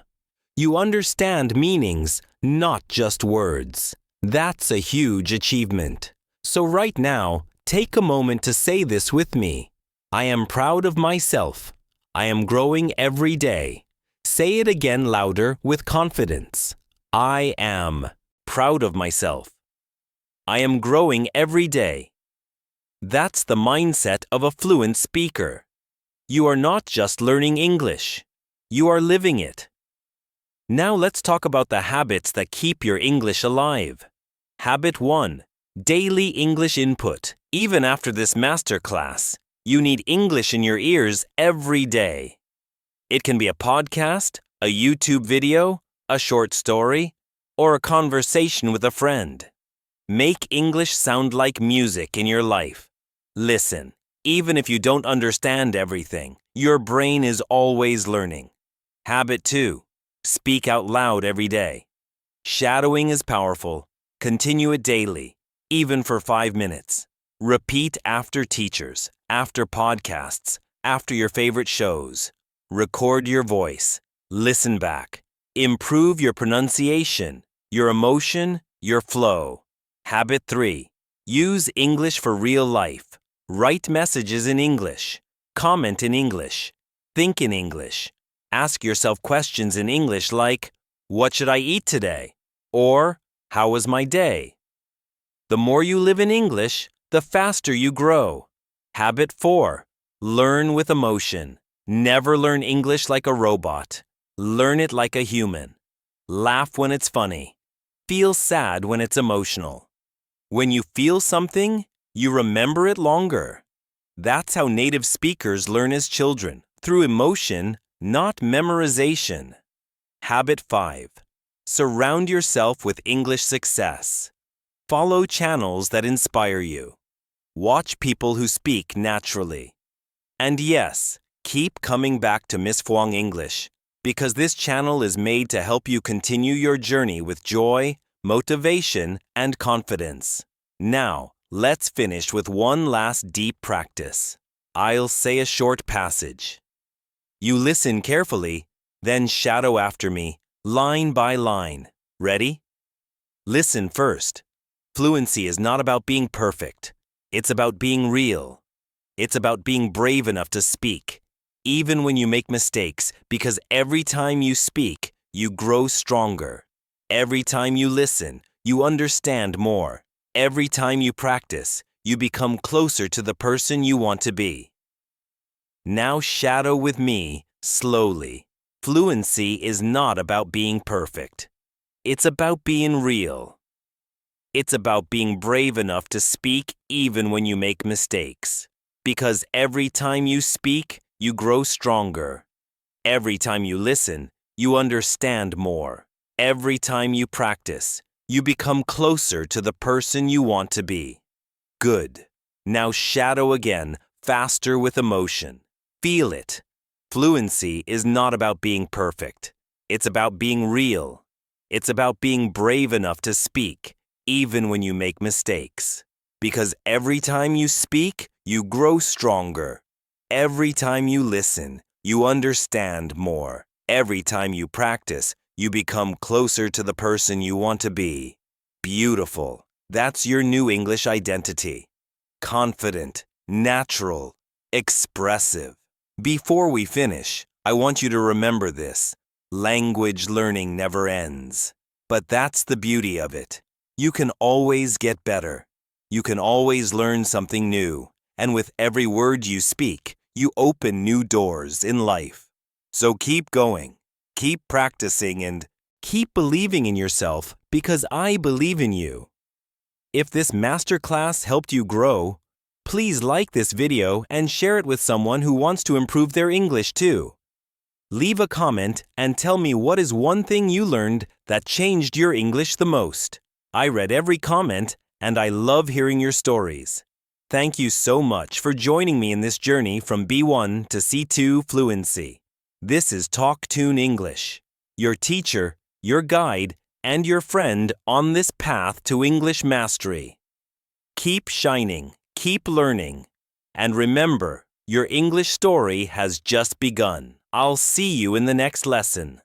You understand meanings, not just words. That's a huge achievement. So right now, take a moment to say this with me. I am proud of myself. I am growing every day. Say it again louder with confidence. I am proud of myself. I am growing every day. That's the mindset of a fluent speaker. You are not just learning English. You are living it. Now let's talk about the habits that keep your English alive. Habit 1. Daily English input. Even after this masterclass, you need English in your ears every day. It can be a podcast, a YouTube video, a short story, or a conversation with a friend. Make English sound like music in your life. Listen, even if you don't understand everything, your brain is always learning. Habit 2. Speak out loud every day. Shadowing is powerful. Continue it daily, even for 5 minutes. Repeat after teachers, after podcasts, after your favorite shows. Record your voice. Listen back. Improve your pronunciation, your emotion, your flow. Habit 3. Use English for real life. Write messages in English. Comment in English. Think in English. Ask yourself questions in English like, "What should I eat today?" Or, "How was my day?" The more you live in English, the faster you grow. Habit 4. Learn with emotion. Never learn English like a robot. Learn it like a human. Laugh when it's funny. Feel sad when it's emotional. When you feel something, you remember it longer. That's how native speakers learn as children, through emotion, not memorization. Habit 5. Surround yourself with English success. Follow channels that inspire you. Watch people who speak naturally. And yes, keep coming back to Miss Fuang English, because this channel is made to help you continue your journey with joy, motivation, and confidence. Now, let's finish with one last deep practice. I'll say a short passage. You listen carefully, then shadow after me, line by line. Ready? Listen first. Fluency is not about being perfect. It's about being real. It's about being brave enough to speak, even when you make mistakes, because every time you speak, you grow stronger. Every time you listen, you understand more. Every time you practice, you become closer to the person you want to be. Now shadow with me, slowly. Fluency is not about being perfect. It's about being real. It's about being brave enough to speak even when you make mistakes. Because every time you speak, you grow stronger. Every time you listen, you understand more. Every time you practice, you become closer to the person you want to be. Good. Now shadow again, faster with emotion. Feel it. Fluency is not about being perfect. It's about being real. It's about being brave enough to speak, even when you make mistakes. Because every time you speak, you grow stronger. Every time you listen, you understand more. Every time you practice, you become closer to the person you want to be. Beautiful. That's your new English identity. Confident, natural, expressive. Before we finish, I want you to remember this. Language learning never ends. But that's the beauty of it. You can always get better. You can always learn something new. And with every word you speak, you open new doors in life. So keep going, keep practicing, and keep believing in yourself because I believe in you. If this masterclass helped you grow, please like this video and share it with someone who wants to improve their English too. Leave a comment and tell me what is one thing you learned that changed your English the most. I read every comment and I love hearing your stories. Thank you so much for joining me in this journey from B1 to C2 fluency. This is TalkTune English, your teacher, your guide, and your friend on this path to English mastery. Keep shining, keep learning, and remember, your English story has just begun. I'll see you in the next lesson.